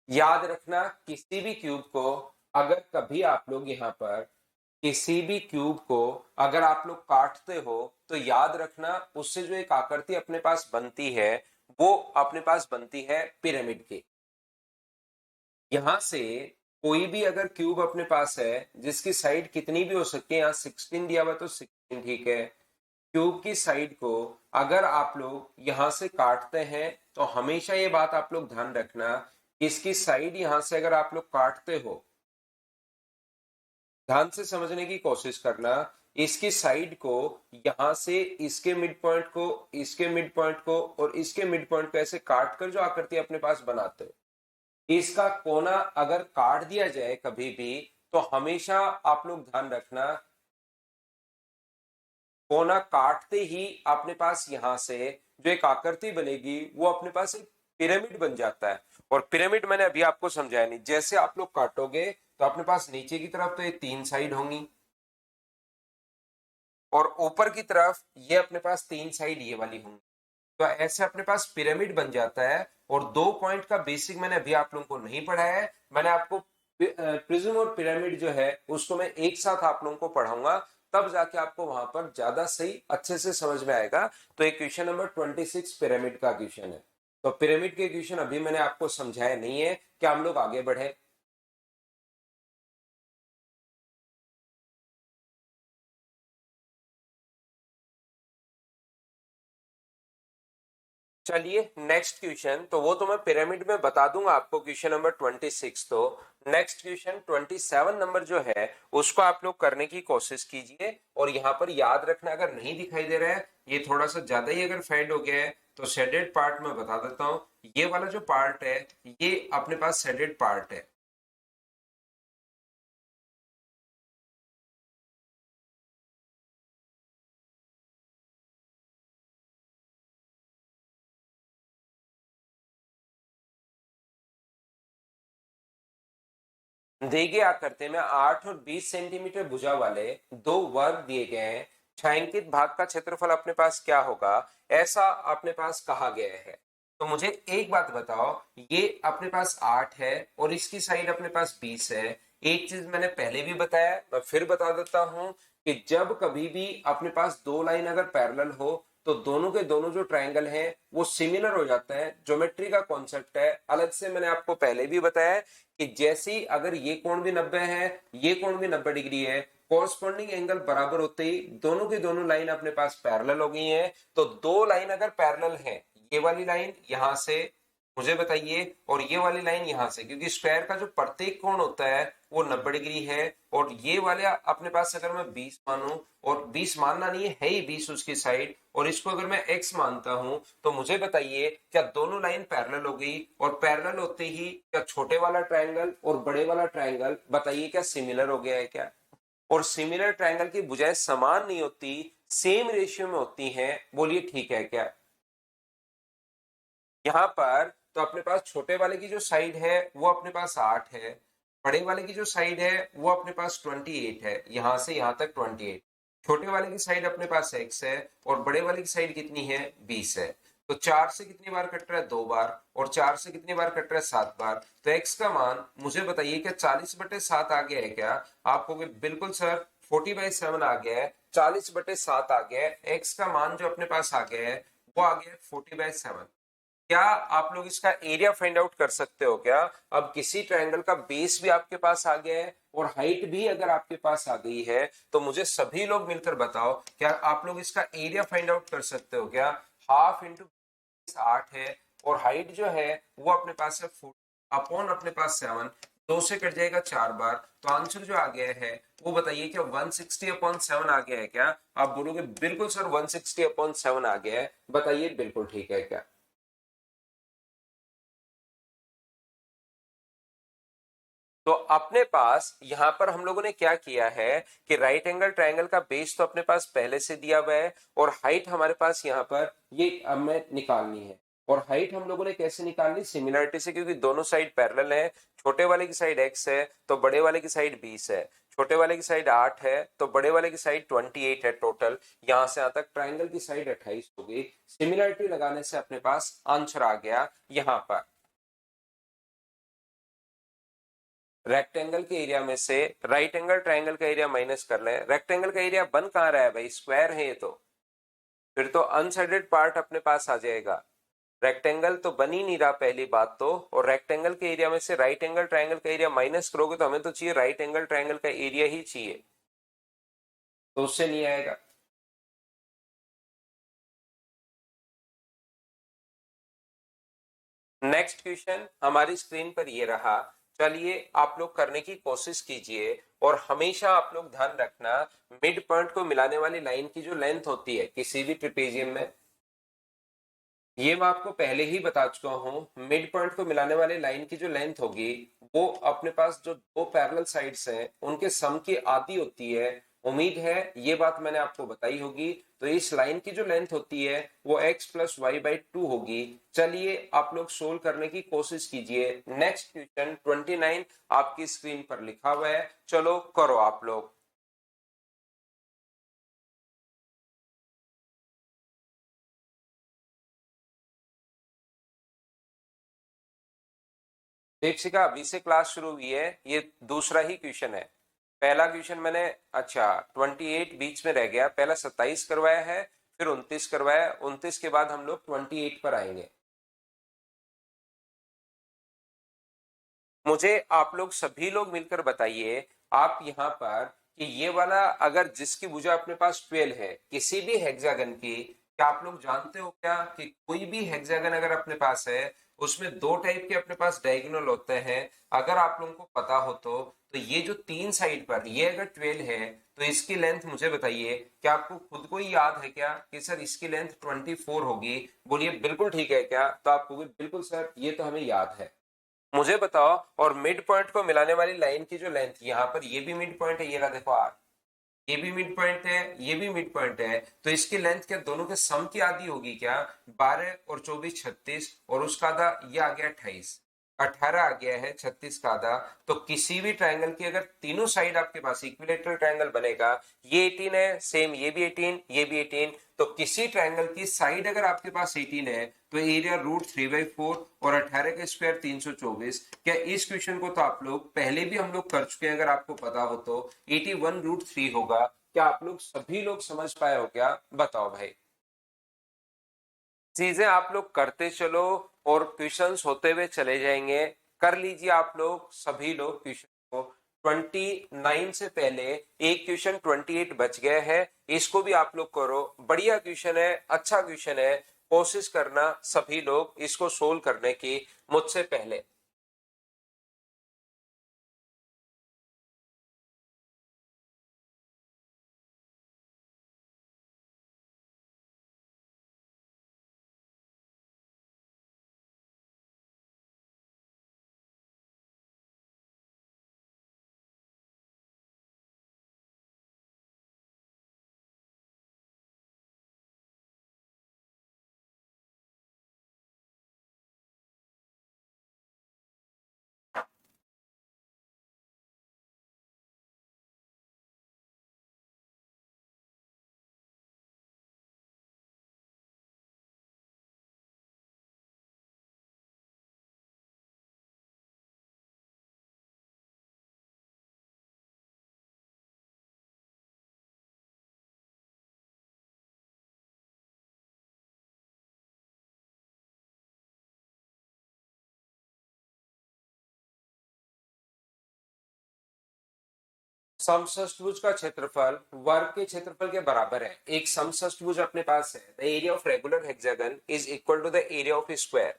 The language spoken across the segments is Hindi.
याद रखना, किसी भी क्यूब को अगर कभी आप लोग यहाँ पर किसी भी क्यूब को अगर आप लोग काटते हो तो याद रखना उससे जो एक आकृति अपने पास बनती है वो अपने पास बनती है पिरामिड की। यहां से कोई भी अगर क्यूब अपने पास है जिसकी साइड कितनी भी हो सकती है, यहाँ 16 दिया हुआ तो 16 ठीक है। क्यूब की साइड को अगर आप लोग यहां से काटते हैं तो हमेशा ये बात आप लोग ध्यान रखना कि इसकी साइड यहां से अगर आप लोग काटते हो, ध्यान से समझने की कोशिश करना, इसकी साइड को यहां से इसके मिड पॉइंट को, इसके मिड पॉइंट को और इसके मिड पॉइंट को ऐसे काट कर जो आकृति अपने पास बनाते हो, इसका कोना अगर काट दिया जाए कभी भी तो हमेशा आप लोग ध्यान रखना कोना काटते ही अपने पास यहां से जो एक आकृति बनेगी वो अपने पास एक पिरामिड बन जाता है। और पिरामिड मैंने अभी आपको समझाया नहीं, जैसे आप लोग काटोगे तो अपने पास नीचे की तरफ तो ये 3 साइड होंगी और ऊपर की तरफ ये अपने पास 3 साइड ये वाली होंगी। तो ऐसे अपने पास पिरामिड बन जाता है। और 2 पॉइंट का बेसिक मैंने अभी आप लोगों को नहीं पढ़ाया है, मैंने आपको प्रिज्म और पिरामिड जो है उसको मैं एक साथ आप लोगों को पढ़ाऊंगा, तब जाके आपको वहां पर ज्यादा सही अच्छे से समझ में आएगा। तो एक क्वेश्चन नंबर 26 पिरामिड का क्वेश्चन है। तो पिरामिड के क्वेश्चन अभी मैंने आपको समझाया नहीं है, क्या हम लोग आगे बढ़े। चलिए नेक्स्ट क्वेश्चन, तो वो तो मैं पिरामिड में बता दूंगा आपको, क्वेश्चन नंबर 26। तो नेक्स्ट क्वेश्चन 27 नंबर जो है उसको आप लोग करने की कोशिश कीजिए। और यहाँ पर याद रखना, अगर नहीं दिखाई दे रहा है, ये थोड़ा सा ज्यादा ही अगर फेड हो गया है तो शेडेड पार्ट में बता देता हूँ, ये वाला जो पार्ट है ये अपने पास शेडेड पार्ट है। दिए गए आकृति में 8 और 20 सेंटीमीटर भुजा वाले दो वर्ग दिए गए हैं, छायांकित भाग का क्षेत्रफल अपने पास क्या होगा, ऐसा अपने पास कहा गया है। तो मुझे एक बात बताओ, ये अपने पास 8 है और इसकी साइड अपने पास 20 है। एक चीज मैंने पहले भी बताया, मैं फिर बता देता हूं कि जब कभी भी अपने पास दो लाइन अगर पैरेलल हो तो दोनों के दोनों जो ट्रायंगल हैं वो सिमिलर हो जाता है। ज्योमेट्री का कॉन्सेप्ट है, अलग से मैंने आपको पहले भी बताया कि जैसे ही अगर ये कोण भी 90 है, ये कोण भी 90 डिग्री है, कॉरस्पॉन्डिंग एंगल बराबर होते ही दोनों की दोनों लाइन अपने पास पैरेलल हो गई हैं। तो दो लाइन अगर पैरेलल है, ये वाली लाइन यहां से मुझे बताइए और ये वाली लाइन यहां से, क्योंकि स्क्वायर का जो प्रत्येक कोण होता है वो 90 डिग्री है। और ये वाले अपने पास अगर मैं 20 मानूं, और 20 मानना नहीं है ही 20 उसकी साइड, और इसको अगर मैं x मानता हूं तो मुझे बताइए क्या दोनों लाइन पैरेलल हो गई, और पैरेलल होते ही क्या छोटे वाला ट्रायंगल और बड़े वाला ट्रायंगल बताइए क्या सिमिलर हो गया है क्या। और सिमिलर ट्रायंगल की भुजाएं समान नहीं होती, सेम रेशियो में होती हैं, बोलिए ठीक है क्या। यहाँ पर तो अपने पास छोटे वाले की जो साइड है वो अपने पास 8 है, बड़े वाले की जो साइड है वो अपने पास 28 है, यहां से यहां तक 28। छोटे वाले की साइड अपने पास x है और बड़े वाले की साइड कितनी है, 20 है। तो 4 से कितनी बार कट रहा है, 2 बार, और 4 से कितनी बार कट रहा है, 7 बार। तो x का मान मुझे बताइए क्या 40/7 आ गया है क्या। आप कहोगे बिल्कुल सर 40/7 आ गया है, 40/7 आ गया है, x का मान जो अपने पास आ गया है वो आ गया है 40/7। क्या आप लोग इसका एरिया फाइंड आउट कर सकते हो क्या। अब किसी ट्रायंगल का बेस भी आपके पास आ गया है और हाइट भी अगर आपके पास आ गई है तो मुझे सभी लोग मिलकर बताओ क्या आप लोग इसका एरिया फाइंड आउट कर सकते हो क्या। हाफ इंटू 8 है और हाइट जो है वो अपने पास है 4 अपॉन अपने पास 7, 2 से कट जाएगा 4 बार। तो आंसर जो आ गया है वो बताइए क्या 160/7 आ गया है क्या। आप बोलोगे बिल्कुल सर 160/7 आ गया है, बताइए बिल्कुल ठीक है क्या। तो अपने पास यहां पर हम लोगों ने क्या किया है कि राइट एंगल ट्रायंगल का बेस तो अपने पास पहले से दिया हुआ है और हाइट हमारे पास यहाँ पर ये हमें निकालनी है। और हाइट हम लोगों ने कैसे निकालनी, सिमिलरिटी से, क्योंकि दोनों साइड पैरेलल है। छोटे वाले की साइड x है तो बड़े वाले की साइड 20 है, छोटे वाले की साइड 8 है तो बड़े वाले की साइड 28 है टोटल। यहां से यहां तक ट्राइंगल की साइड 28 होगी। सिमिलरिटी लगाने से अपने पास आंसर आ गया यहां पर। रेक्टेंगल के एरिया में से राइट एंगल ट्राइंगल का एरिया माइनस कर लें। रेक्टेंगल का एरिया बन कहाँ रहा है भाई, स्क्वायर है ये तो, फिर तो अनसाइडेड पार्ट अपने पास आ जाएगा। रेक्टेंगल तो बन ही नहीं रहा पहली बात तो, और रेक्टेंगल के एरिया में से राइट एंगल ट्राइंगल का एरिया माइनस करोगे तो हमें तो चाहिए राइट एंगल ट्राइंगल का एरिया ही चाहिए, तो उससे नहीं आएगा। नेक्स्ट क्वेश्चन हमारी स्क्रीन पर ये रहा, चलिए आप लोग करने की कोशिश कीजिए, और हमेशा आप लोग ध्यान रखना मिड पॉइंट को मिलाने वाली लाइन की जो लेंथ होती है किसी भी ट्रिपेजियम में, ये मैं आपको पहले ही बता चुका हूँ, मिड पॉइंट को मिलाने वाली लाइन की जो लेंथ होगी वो अपने पास जो दो पैरेलल साइड्स हैं उनके सम की आधी होती है। उम्मीद है ये बात मैंने आपको बताई होगी। तो इस लाइन की जो लेंथ होती है वो x प्लस वाई बाई 2 होगी। चलिए आप लोग सोल्व करने की कोशिश कीजिए। नेक्स्ट क्वेश्चन 29 आपकी स्क्रीन पर लिखा हुआ है, चलो करो आप लोग। दीपशिका अभी से क्लास शुरू हुई है, ये दूसरा ही क्वेश्चन है। पहला क्वेश्चन मैंने, अच्छा 28 बीच में रह गया, पहला 27 करवाया है, फिर 29 करवाया, 29 के बाद हम लोग 28 पर आएंगे। मुझे आप लोग सभी लोग मिलकर बताइए, आप यहाँ पर कि ये वाला अगर जिसकी भुजा अपने पास 12 है किसी भी हेक्सागन की, क्या आप लोग जानते हो क्या कि कोई भी हेक्सागन अगर अपने पास है उसमें दो टाइप के अपने पास डायगोनल होते हैं। अगर आप लोगों को पता हो तो ये जो तीन साइड पर ये अगर 12 है तो इसकी लेंथ मुझे बताइए, क्या आपको खुद को ही याद है क्या कि सर इसकी लेंथ 24 होगी? बोलिए बिल्कुल ठीक है क्या? तो आप कहोगे बिल्कुल सर ये तो हमें याद है। मुझे बताओ, और मिड पॉइंट को मिलाने वाली लाइन की जो लेंथ, यहाँ पर ये भी मिड पॉइंट है, ये रहा देखो आर, ये भी मिड पॉइंट है, ये भी मिड पॉइंट है, तो इसकी लेंथ क्या दोनों के सम की आधी होगी क्या? 12 और 24 36, और उसका आधा ये आ गया 28, 18 आ गया है 36 का आधा। तो किसी भी ट्रायंगल की अगर तीनों साइड आपके पास इक्विलेटरल ट्रायंगल बनेगा, ये 18 है, सेम ये भी 18, ये भी 18, तो किसी ट्रायंगल की साइड अगर आपके पास 18 है तो एरिया √3/4 और 18 का स्क्वायर 324। क्या इस क्वेश्चन को तो आप लोग पहले भी हम लोग कर चुके हैं, अगर आपको पता हो तो 81√3 होगा। क्या आप लोग सभी लोग समझ पाए हो क्या? बताओ भाई। चीजें आप लोग करते चलो और क्वेश्चंस होते हुए चले जाएंगे। कर लीजिए आप लोग सभी लोग क्वेश्चन को। 29 से पहले एक क्वेश्चन 28 बच गया है, इसको भी आप लोग करो। बढ़िया क्वेश्चन है, अच्छा क्वेश्चन है, कोशिश करना सभी लोग इसको सोल्व करने की मुझसे पहले। समषष्टभुज का क्षेत्रफल वर्ग के क्षेत्रफल के बराबर है। एक समषष्टभुज अपने पास है, the area of regular hexagon is equal to the area of square.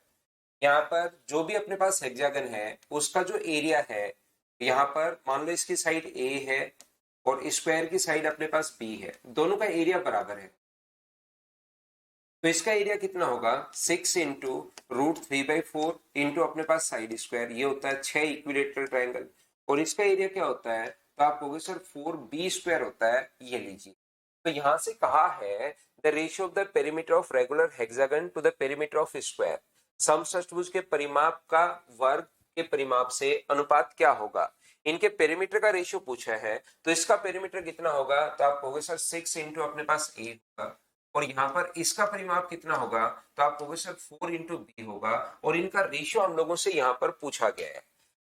यहाँ पर जो भी अपने पास हेक्सागन है उसका जो एरिया है, यहाँ पर मान लो इसकी साइड ए है और स्क्वायर की साइड अपने पास बी है, दोनों का एरिया बराबर है, तो इसका एरिया कितना होगा? 6 इंटू √3/4 इंटू अपने पास साइड स्क्वायर, ये होता है 6 इक्विलेटरल ट्रायंगल, और इसका एरिया क्या होता है? तो आप कहोगे सर 4b² होता है, ये लीजिए। तो यहां से कहा है the ratio of the perimeter of regular hexagon to the perimeter of square, समषष्टभुज के परिमाप का वर्ग के परिमाप से अनुपात क्या होगा? इनके पेरीमीटर का रेशियो पूछा है, तो इसका पेरीमीटर कितना होगा? तो आप कहोगे सर 6 इंटू अपने पास ए होगा, और यहाँ पर इसका परिमाप कितना होगा? तो आप कहोगे सर 4 इंटू बी होगा, और इनका रेशियो हम लोगों से यहाँ पर पूछा गया है।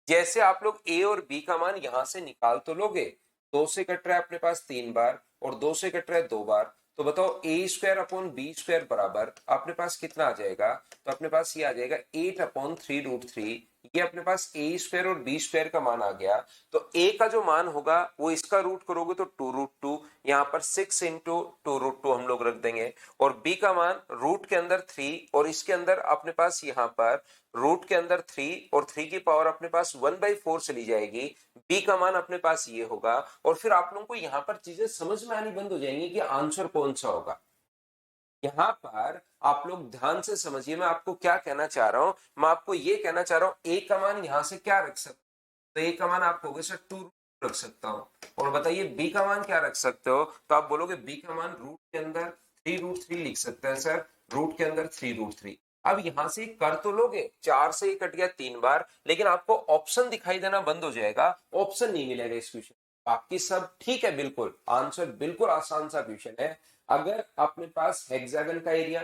जैसे आप लोग ए और बी का मान यहां से निकाल तो लोगे, 2 से कट रहा है अपने पास 3 बार और 2 से कट रहा है 2 बार, तो बताओ ए स्क्वायर अपॉन बी स्क्वायर बराबर अपने पास कितना आ जाएगा? तो अपने पास ये आ जाएगा 8/3√3। ये अपने पास ए स्क्वायर और बी स्क्वायर का मान आ गया। तो ए का जो मान होगा वो इसका रूट करोगे तो 2√2, यहाँ पर 6 इंटू 2√2 हम लोग रख देंगे, और बी का मान रूट के अंदर 3 और इसके अंदर अपने पास यहाँ पर रूट के अंदर 3 और 3 की पावर अपने पास 1/4 चली जाएगी। बी का मान अपने पास ये होगा, और फिर आप लोगों को यहाँ पर चीजें समझ में आनी बंद हो जाएंगी कि आंसर कौन सा होगा। यहाँ पर आप लोग ध्यान से समझिए, मैं आपको क्या कहना चाह रहा हूं। मैं आपको ये कहना चाह रहा हूं ए का मान यहां से क्या रख सकते, तो ए का मान आप कहोगे सर 2 रख सकता हूं, और बताइए बी का मान क्या रख सकते हो, तो आप बोलोगे बी का मान रूट के अंदर 3√3 लिख सकते हैं सर, रूट के अंदर 3√3। अब यहां से कर तो लोगे, 4 से ही कट गया 3 बार, लेकिन आपको ऑप्शन दिखाई देना बंद हो जाएगा, ऑप्शन नहीं मिलेगा इस क्वेश्चन। बाकी सब ठीक है, बिल्कुल आंसर बिल्कुल आसान सा क्वेश्चन है। अगर अपने पास हेक्सागन का एरिया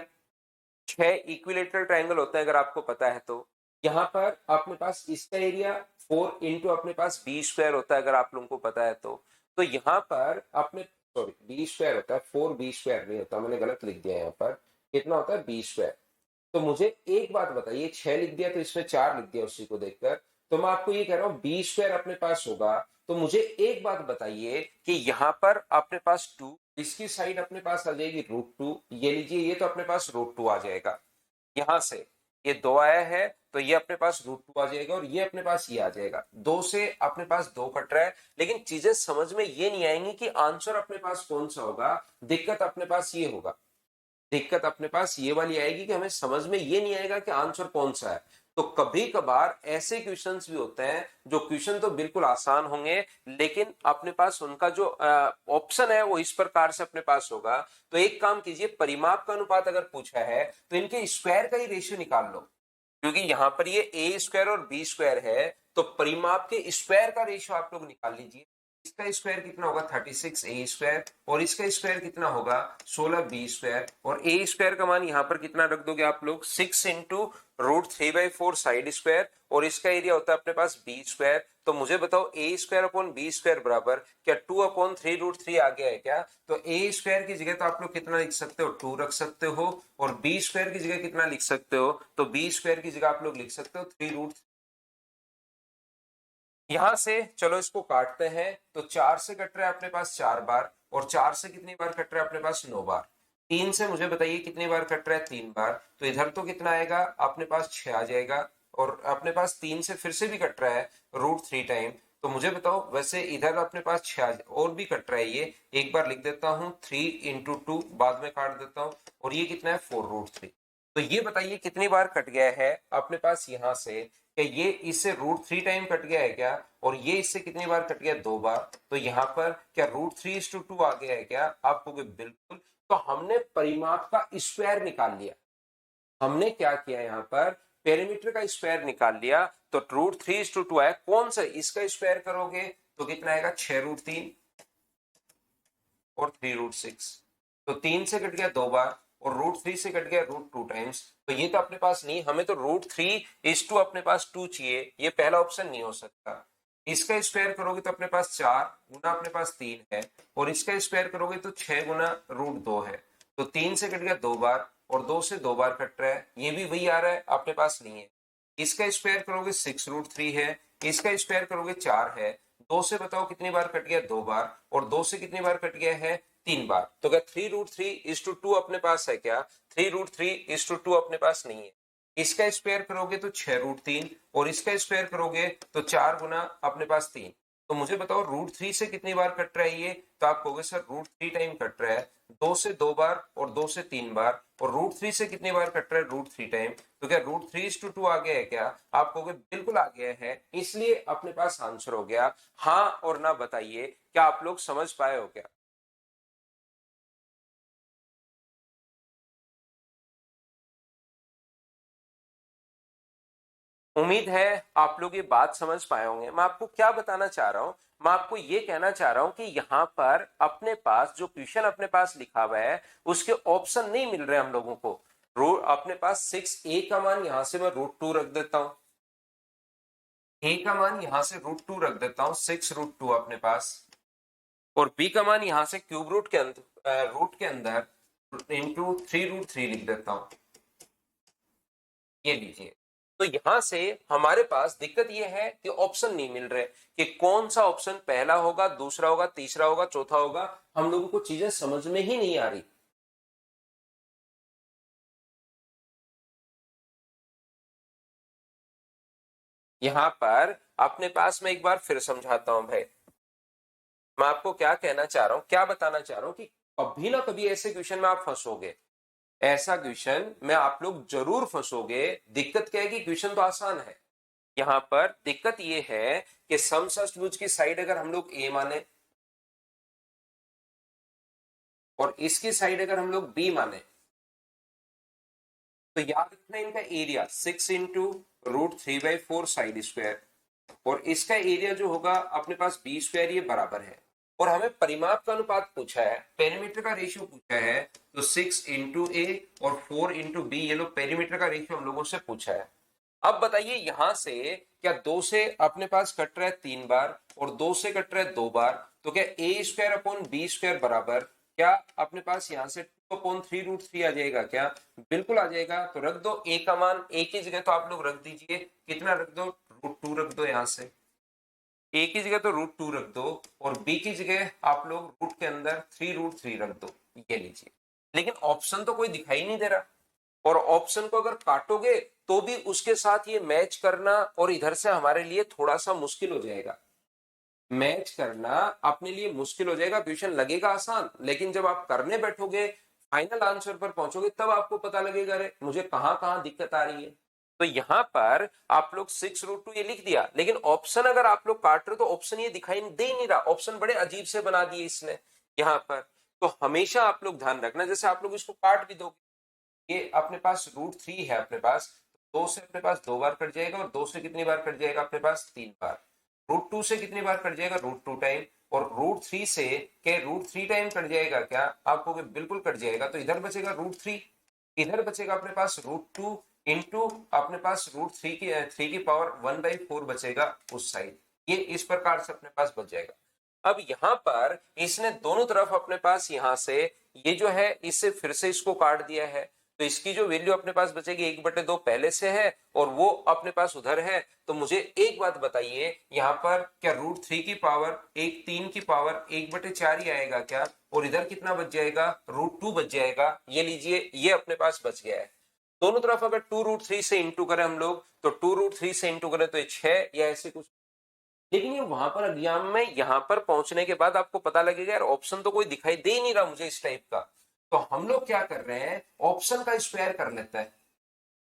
6 इक्विलेटरल ट्रायंगल होता है अगर आपको पता है तो, यहाँ पर अपने पास इसका एरिया 4 इंटू अपने पास बी स्क्वायर होता है अगर आप लोगों को पता है तो यहाँ पर अपने सॉरी बी स्क्वायर होता है, 4 बी स्क्वायर नहीं होता, मैंने गलत लिख दिया यहाँ पर, कितना होता है बी स्क्वायर। तो मुझे एक बात बताइए, 6 लिख दिया तो इसमें 4 लिख दिया उसी को देखकर, तो मैं आपको ये कह रहा हूँ बी स्क्वायर अपने पास होगा। तो मुझे एक बात बताइए कि यहाँ पर अपने पास 2, इसकी साइड अपने पास आ जाएगी √2, ये लीजिए ये तो अपने पास √2 आ जाएगा। यहां से ये 2 आया है तो ये अपने पास √2 आ जाएगा, और ये अपने पास ये आ जाएगा, 2 से अपने पास 2 कट रहा है, लेकिन चीजें समझ में ये नहीं आएंगी कि आंसर अपने पास कौन सा होगा। दिक्कत अपने पास ये होगा, दिक्कत अपने पास ये वाली आएगी कि हमें समझ में ये नहीं आएगा कि आंसर कौन सा है। तो कभी कभार ऐसे क्वेश्चंस भी होते हैं जो क्वेश्चन तो बिल्कुल आसान होंगे, लेकिन अपने पास उनका जो ऑप्शन है वो इस प्रकार से अपने पास होगा। तो एक काम कीजिए, परिमाप का अनुपात अगर पूछा है तो इनके स्क्वायर का ही रेशियो निकाल लो, क्योंकि यहां पर ये ए स्क्वायर और बी स्क्वायर है, तो परिमाप के स्क्वायर का रेशियो आप लोग निकाल लीजिए। इसका स्क्वायर कितना होगा 36 ए स्क्वायर, और इसका स्क्वायर कितना होगा 16 बी स्क्वायर, और ए स्क्वायर का मान यहाँ पर कितना रख दोगे आप लोग 6 इंटू √3/4 साइड स्क्वायर, और इसका एरिया होता है अपने पास बी स्क्वायर। तो मुझे बताओ ए स्क्वायर अपॉन बी स्क्वायर बराबर क्या 2/3√3 आ गया है क्या? तो ए स्क्वायर की जगह तो आप लोग कितना लिख सकते हो 2 रख सकते हो, और बी स्क्वायर की जगह कितना लिख सकते हो, तो बी स्क्वायर की जगह आप लोग लिख सकते हो 3√। यहां से चलो इसको काटते हैं, तो 4 से कट रहा है अपने पास 4 बार, और 4 से कितनी बार कट रहा है अपने पास 9 बार। 3 से मुझे बताइए कितनी बार कट रहा है 3 बार, तो इधर तो कितना आएगा अपने पास 6 आ जाएगा, और अपने पास 3 से फिर से भी कट रहा है √3 टाइम। तो मुझे बताओ, वैसे इधर अपने पास 6 और भी कट रहा है, ये एक बार लिख देता हूँ 3 × 2, बाद में काट देता हूँ, और ये कितना है 4√3। तो ये बताइए कितनी बार कट गया है अपने पास यहां से, क्या ये इससे √3 टाइम कट गया है क्या, और ये इससे कितनी बार कट गया 2 बार, तो यहाँ पर क्या √3:2 आ गया है क्या? आपको बिल्कुल। तो हमने परिमाप का स्क्वायर निकाल लिया, हमने क्या किया यहाँ पर पेरीमीटर का स्क्वायर निकाल लिया, तो √3:2 आया। कौन सा, इसका स्क्वायर करोगे तो कितना आएगा 6√3 और 3√6, तो 3 से कट गया 2 बार, और √3 से कट गया √2 टाइम्स, तो ये तो अपने पास नहीं, हमें तो √3:2 अपने पास 2 चाहिए, ये पहला ऑप्शन नहीं हो सकता। इसका स्क्वायर करोगे तो अपने पास 4 गुना अपने पास 3 है, और इसका स्क्वायर करोगे तो 6 गुना √2 है, तो 3 से कट गया 2 बार, और 2 से 2 बार कट रहा है, ये भी वही आ रहा है अपने पास नहीं है। इसका स्क्वायर करोगे 6√3 है, इसका स्क्वायर करोगे 4 है, 2 से बताओ कितनी बार कट गया 2 बार, और 2 से कितनी बार कट गया है 3 बार। तो क्या 3√3:2 अपने पास है क्या? 3√3:2 अपने पास नहीं है। इसका स्क्वायर करोगे तो 6√3, और इसका स्क्वायर करोगे तो 4 गुना अपने पास 3। तो मुझे बताओ √3 से कितनी बार कट रहा है ये, तो आप कहोगे सर √3 टाइम कट रहा है, 2 से 2 बार और 2 से 3 बार, और √3 से कितनी बार कट रहा है √3 टाइम, तो क्या √3:2 आ गया है क्या? आप कहोगे बिल्कुल आ गया है, इसलिए अपने पास आंसर हो गया। हाँ और ना बताइए, क्या आप लोग समझ पाए हो क्या? उम्मीद है आप लोग ये बात समझ पाए होंगे। मैं आपको क्या बताना चाह रहा हूं, मैं आपको ये कहना चाह रहा हूं कि यहाँ पर अपने पास जो क्वेश्चन अपने पास लिखा हुआ है उसके ऑप्शन नहीं मिल रहे हम लोगों को। रो अपने पास 6 ए का मान यहां से मैं √2 रख देता हूं, ए का मान यहां से √2 रख देता हूं, 6√2 अपने पास, और बी का मान यहां से क्यूब रूट के अंदर इंटू 3√3 लिख देता हूं। ये लीजिए, तो यहां से हमारे पास दिक्कत ये है कि ऑप्शन नहीं मिल रहे कि कौन सा ऑप्शन पहला होगा, दूसरा होगा, तीसरा होगा, चौथा होगा। हम लोगों को चीजें समझ में ही नहीं आ रही। यहां पर अपने पास मैं एक बार फिर समझाता हूं भाई, मैं आपको क्या कहना चाह रहा हूं, क्या बताना चाह रहा हूं कि कभी ना कभी ऐसे क्वेश्चन में आप फंसोगे। ऐसा क्वेश्चन में आप लोग जरूर फंसोगे। दिक्कत क्या है कि क्वेश्चन तो आसान है। यहां पर दिक्कत यह है कि समषष्ठभुज की साइड अगर हम लोग ए माने और इसकी साइड अगर हम लोग बी माने, तो याद रखना इनका एरिया 6 × √3/4 साइड स्क्वायर, और इसका एरिया जो होगा अपने पास b², ये बराबर है। और हमें परिमाप का अनुपात पूछा है, पेरीमीटर का रेशियो पूछा है, तो 6 × a और 4 × b, ये लोग पेरीमीटर का रेशियो हम लोगों से पूछा है। अब बताइए यहां से क्या 2 से अपने पास कट रहा है 3 बार और 2 से कट रहा है 2 बार, तो क्या a² / b² बराबर, क्या अपने पास यहां से 2/3√3 आ जाएगा क्या? बिल्कुल आ जाएगा। तो रख दो a का मान, a की जगह तो आप लोग रख दीजिए, कितना रख दो, √2 रख दो। यहां से a की जगह तो √2 रख दो और b की जगह आप लोग रूट के अंदर 3√3 रख दो। ये लीजिए, लेकिन ऑप्शन तो कोई दिखाई नहीं दे रहा, और ऑप्शन को अगर काटोगे तो भी उसके साथ ये मैच करना और इधर से हमारे लिए थोड़ा सा मुश्किल हो जाएगा। मैच करना अपने लिए मुश्किल हो जाएगा। क्वेश्चन लगेगा आसान, लेकिन जब आप करने बैठोगे, फाइनल आंसर पर पहुंचोगे, तब आपको पता लगेगा अरे मुझे कहां कहां दिक्कत आ रही है। तो यहां पर आप लोग 6√2 ये लिख दिया, लेकिन ऑप्शन अगर आप लोग काट रहे हो तो ऑप्शन ये दिखाई दे ही नहीं रहा। ऑप्शन बड़े अजीब से बना दिए इसने यहां पर। तो हमेशा आप लोग ध्यान रखना, जैसे आप लोग इसको काट भी दोगे, ये अपने पास √3 है अपने पास, 2 से अपने पास 2 बार कट जाएगा, और 2 से कितनी बार कट जाएगा अपने पास, 3 बार। √2 से कितनी बार कट जाएगा, √2 टाइम, और √3 से के √3 टाइम कट जाएगा क्या आपको, बिल्कुल कट जाएगा। तो इधर बचेगा √3, इधर बचेगा अपने पास √2 इंटू अपने पास √3 की 3 की पावर 1/4 बचेगा उस साइड। ये इस प्रकार से अपने पास बच जाएगा। अब यहां पर इसने दोनों तरफ अपने पास यहां से ये जो है इससे फिर से इसको काट दिया है, तो इसकी जो वैल्यू अपने पास बचेगी 1/2 पहले से है और वो अपने पास उधर है। तो मुझे एक बात बताइए, यहाँ पर क्या √3 की पावर 3 की पावर 1/4 ही आएगा क्या, और इधर कितना बच जाएगा, √2 बच जाएगा। ये लीजिए, ये अपने पास बच गया है। दोनों तरफ अगर 2√3 से इंटू करें हम लोग, तो 2√3 से इंटू करें तो ये 6 या ऐसे कुछ। लेकिन ये वहां पर एग्जाम में यहां पर पहुंचने के बाद आपको पता लगेगा यार ऑप्शन तो कोई दिखाई दे ही नहीं रहा मुझे इस टाइप का। तो हम लोग क्या कर रहे हैं, ऑप्शन का स्क्वायर कर लेते हैं,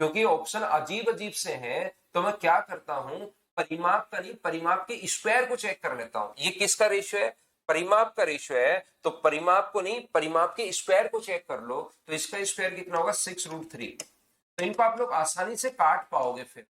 क्योंकि ऑप्शन अजीब अजीब से हैं। तो मैं क्या करता हूं, परिमाप का नहीं, परिमाप के स्क्वायर को चेक कर लेता हूं। ये किसका रेशियो है, परिमाप का रेशियो है, तो परिमाप को नहीं, परिमाप के स्क्वायर को चेक कर लो। तो इसका स्क्वायर कितना होगा, 6√3। तो इनको आप लोग आसानी से काट पाओगे फिर,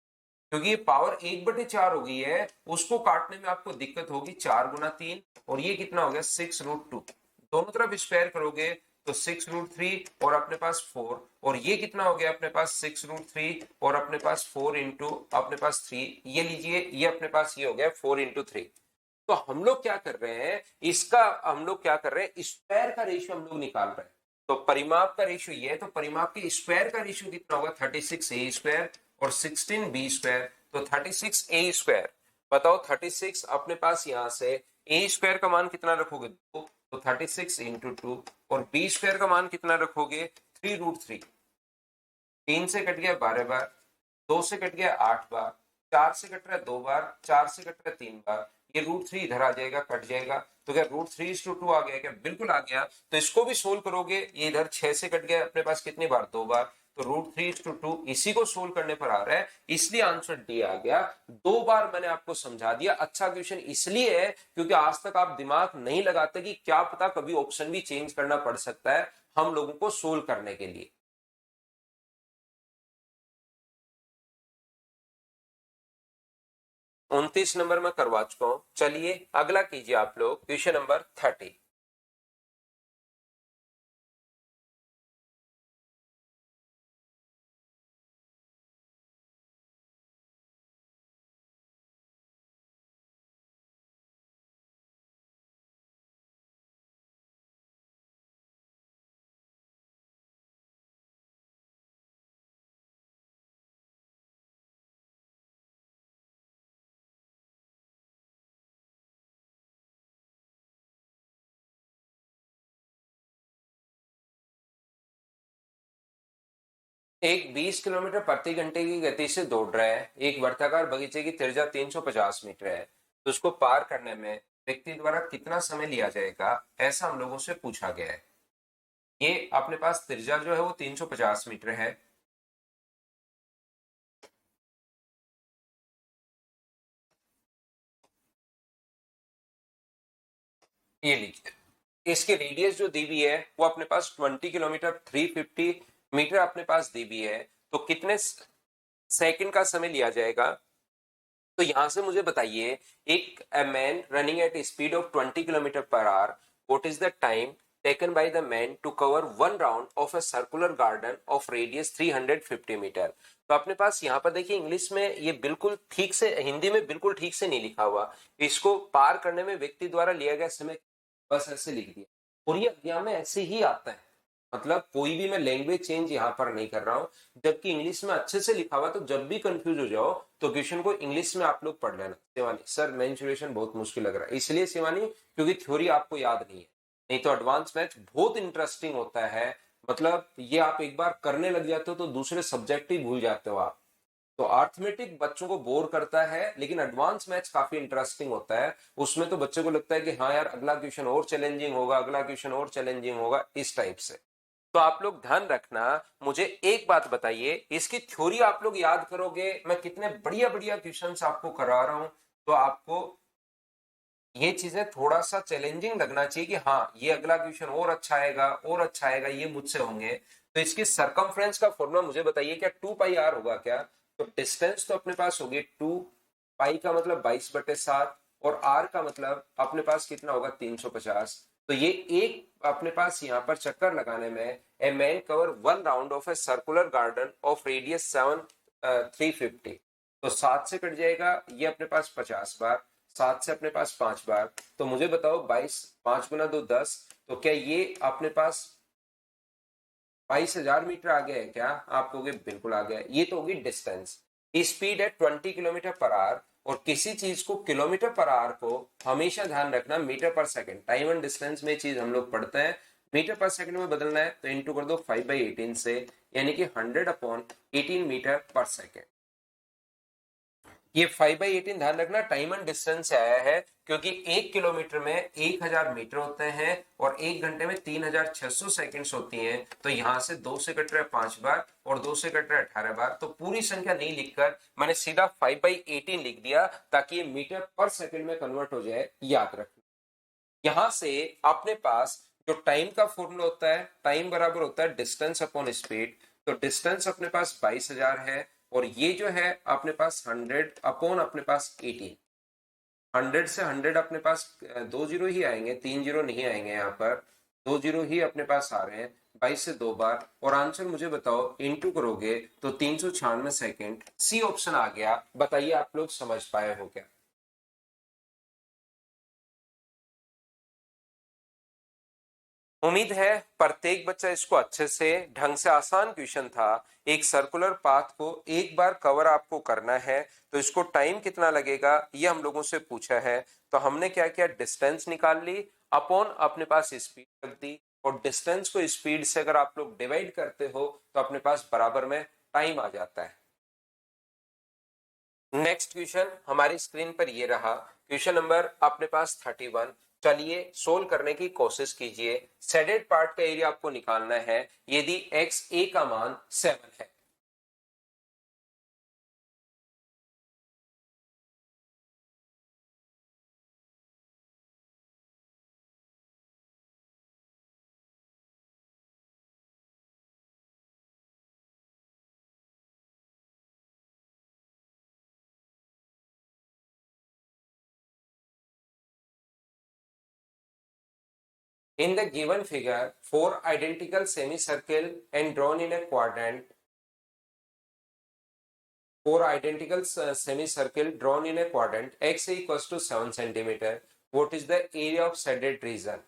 क्योंकि ये पावर 1/4 हो गई है, उसको काटने में आपको दिक्कत होगी। 4 × 3, और ये कितना हो गया, 6√2। दोनों तरफ स्क्वायर करोगे तो 6√3 और अपने पास 4, और ये कितना हो गया अपने पास, 6√3 और अपने पास 4 इंटू अपने पास 3। ये लीजिए, ये अपने पास ये हो गया 4 × 3। तो हम लोग क्या कर रहे हैं, इसका हम लोग क्या कर रहे हैं, स्क्वायर का रेशियो हम लोग निकाल रहे हैं। तो परिमाप का रेशियो ये है, तो परिमाप के स्क्वायर का रेशियो कितना होगा, 36a² और 16b²। तो 36a², बताओ 36 अपने पास यहां से a² का मान कितना रखोगे, 2, तो 36 इंटू 2, और b² का मान कितना रखोगे, 3√3। 3 से कट गया 12 बार, 2 से कट गया 8 बार, 4 से कट रहा है 2 बार, 4 से कट रहा है 3 बार। ये √3 इधर आ जाएगा, कट जाएगा। तो क्या √3:2 आ गया क्या, बिल्कुल आ गया। तो इसको भी सोल्व करोगे, ये इधर 6 से कट गया अपने पास कितनी बार, 2 बार। तो √3:2 इसी को सोल्व करने पर आ रहा है, इसलिए आंसर डी आ गया। 2 बार मैंने आपको समझा दिया। अच्छा क्वेश्चन इसलिए है क्योंकि आज तक आप दिमाग नहीं लगाते कि क्या पता कभी ऑप्शन भी चेंज करना पड़ सकता है हम लोगों को सोल्व करने के लिए। 29 नंबर में करवा चुका हूं। चलिए अगला कीजिए आप लोग, क्वेश्चन नंबर 30। एक 20 किलोमीटर प्रति घंटे की गति से दौड़ रहा है, एक वर्ताकार बगीचे की त्रिज्या 350 मीटर है, तो उसको पार करने में व्यक्ति द्वारा कितना समय लिया जाएगा, ऐसा हम लोगों से पूछा गया है। ये अपने पास त्रिज्या जो है वो 350 मीटर है। ये लिखिए, इसकी रेडियस जो दी हुई है वो अपने पास 20 किलोमीटर 350 मीटर अपने पास दी हुई है, तो कितने सेकंड का समय लिया जाएगा। तो यहां से मुझे बताइए, एक man running at speed of 20 kilometre per hour, what is the time taken by the man to cover one round of a circular garden of radius 350 metre. तो अपने पास यहाँ पर देखिए, इंग्लिश में ये बिल्कुल ठीक से, हिंदी में बिल्कुल ठीक से नहीं लिखा हुआ। इसको पार करने में व्यक्ति द्वारा लिया गया समय बस ऐसे लिख दिया, और ये एग्जाम में ऐसे ही आता है। मतलब कोई भी मैं लैंग्वेज चेंज यहाँ पर नहीं कर रहा हूँ, जबकि इंग्लिश में अच्छे से लिखा हुआ। तो जब भी कंफ्यूज हो जाओ तो क्वेश्चन को इंग्लिश में आप लोग पढ़ लेना। शिवानी सर मेंसुरेशन बहुत मुश्किल लग रहा है, इसलिए शिवानी क्योंकि थ्योरी आपको याद नहीं है, नहीं तो एडवांस मैथ बहुत इंटरेस्टिंग होता है। मतलब ये आप एक बार करने लग जाते हो तो दूसरे सब्जेक्ट ही भूल जाते हो आप। तो अर्थमेटिक बच्चों को बोर करता है, लेकिन एडवांस मैथ्स काफी इंटरेस्टिंग होता है। उसमें तो बच्चों को लगता है कि हाँ यार अगला क्वेश्चन और चैलेंजिंग होगा, अगला क्वेश्चन और चैलेंजिंग होगा, इस टाइप से। तो आप लोग ध्यान रखना। मुझे एक बात बताइए, इसकी थ्योरी आप लोग याद करोगे, मैं कितने बढ़िया बढ़िया क्वेश्चंस आपको करा रहा हूं, तो आपको ये चीजें थोड़ा सा चैलेंजिंग लगना चाहिए कि हाँ ये अगला क्वेश्चन और अच्छा आएगा, और अच्छा आएगा, ये मुझसे होंगे। तो इसकी सरकमफ्रेंस का फॉर्मूला मुझे बताइए, क्या 2 पाई आर होगा क्या। तो डिस्टेंस तो अपने पास होगी 2 पाई का मतलब 22/7, और आर का मतलब अपने पास कितना होगा 350। तो ये एक अपने पास यहाँ पर चक्कर लगाने में a man cover one round of a circular garden of radius 350। तो 7 से कट जाएगा ये अपने पास 50 बार, 7 से अपने पास 5 बार। तो मुझे बताओ 22, 5 × 2 10, तो क्या ये अपने पास 22,000 मीटर आ गया है क्या। आप कहोगे बिल्कुल आ गया। ये तो होगी डिस्टेंस। स्पीड है 20 किलोमीटर पर आवर, और किसी चीज को किलोमीटर पर आवर को हमेशा ध्यान रखना मीटर पर सेकंड, टाइम एंड डिस्टेंस में चीज हम लोग पढ़ते हैं। मीटर पर सेकंड में बदलना है तो इंटू कर दो 5/18 से, यानी कि 100/18 मीटर पर सेकंड। ये 5/18 ध्यान रखना टाइम एंड डिस्टेंस से आया है, क्योंकि 1 किलोमीटर में 1000 मीटर होते हैं, और 1 घंटे में 3600 सेकेंड्स होती हैं। तो यहां से 2 से कट रहा है 5 बार, और 2 से कट रहा है 18 बार। तो पूरी संख्या नहीं लिखकर मैंने सीधा 5/18 लिख दिया, ताकि ये मीटर पर सेकेंड में कन्वर्ट हो जाए, याद रखना। यहां से अपने पास जो टाइम का फॉर्मूला होता है, टाइम बराबर होता है डिस्टेंस अपॉन स्पीड। तो डिस्टेंस अपने पास 22,000 है, और ये जो है अपने पास 100 अपॉन अपने पास 18। 100 से 100 अपने पास 2 जीरो ही आएंगे, 3 जीरो नहीं आएंगे यहाँ पर, 2 जीरो ही अपने पास आ रहे हैं। 22 से 2 बार, और आंसर मुझे बताओ इंटू करोगे तो 396 सेकेंड। सी ऑप्शन आ गया। बताइए आप लोग समझ पाए हो क्या। उम्मीद है प्रत्येक बच्चा इसको अच्छे से ढंग से, आसान क्वेश्चन था। एक सर्कुलर पाथ को एक बार कवर आपको करना है, तो इसको टाइम कितना लगेगा ये हम लोगों से पूछा है। तो हमने क्या किया, डिस्टेंस निकाल ली, अपॉन अपने पास स्पीड रख दी, और डिस्टेंस को स्पीड से अगर आप लोग डिवाइड करते हो तो अपने पास बराबर में टाइम आ जाता है। नेक्स्ट क्वेश्चन हमारी स्क्रीन पर ये रहा, क्वेश्चन नंबर अपने पास 31। चलिए सोल्व करने की कोशिश कीजिए। शेडेड पार्ट का एरिया आपको निकालना है, यदि एक्स ए का मान 7 है। In the given figure, four identical semicircle and drawn in a quadrant, four identical semicircle drawn in a quadrant, x equals to 7 centimeter. What is the area of shaded region?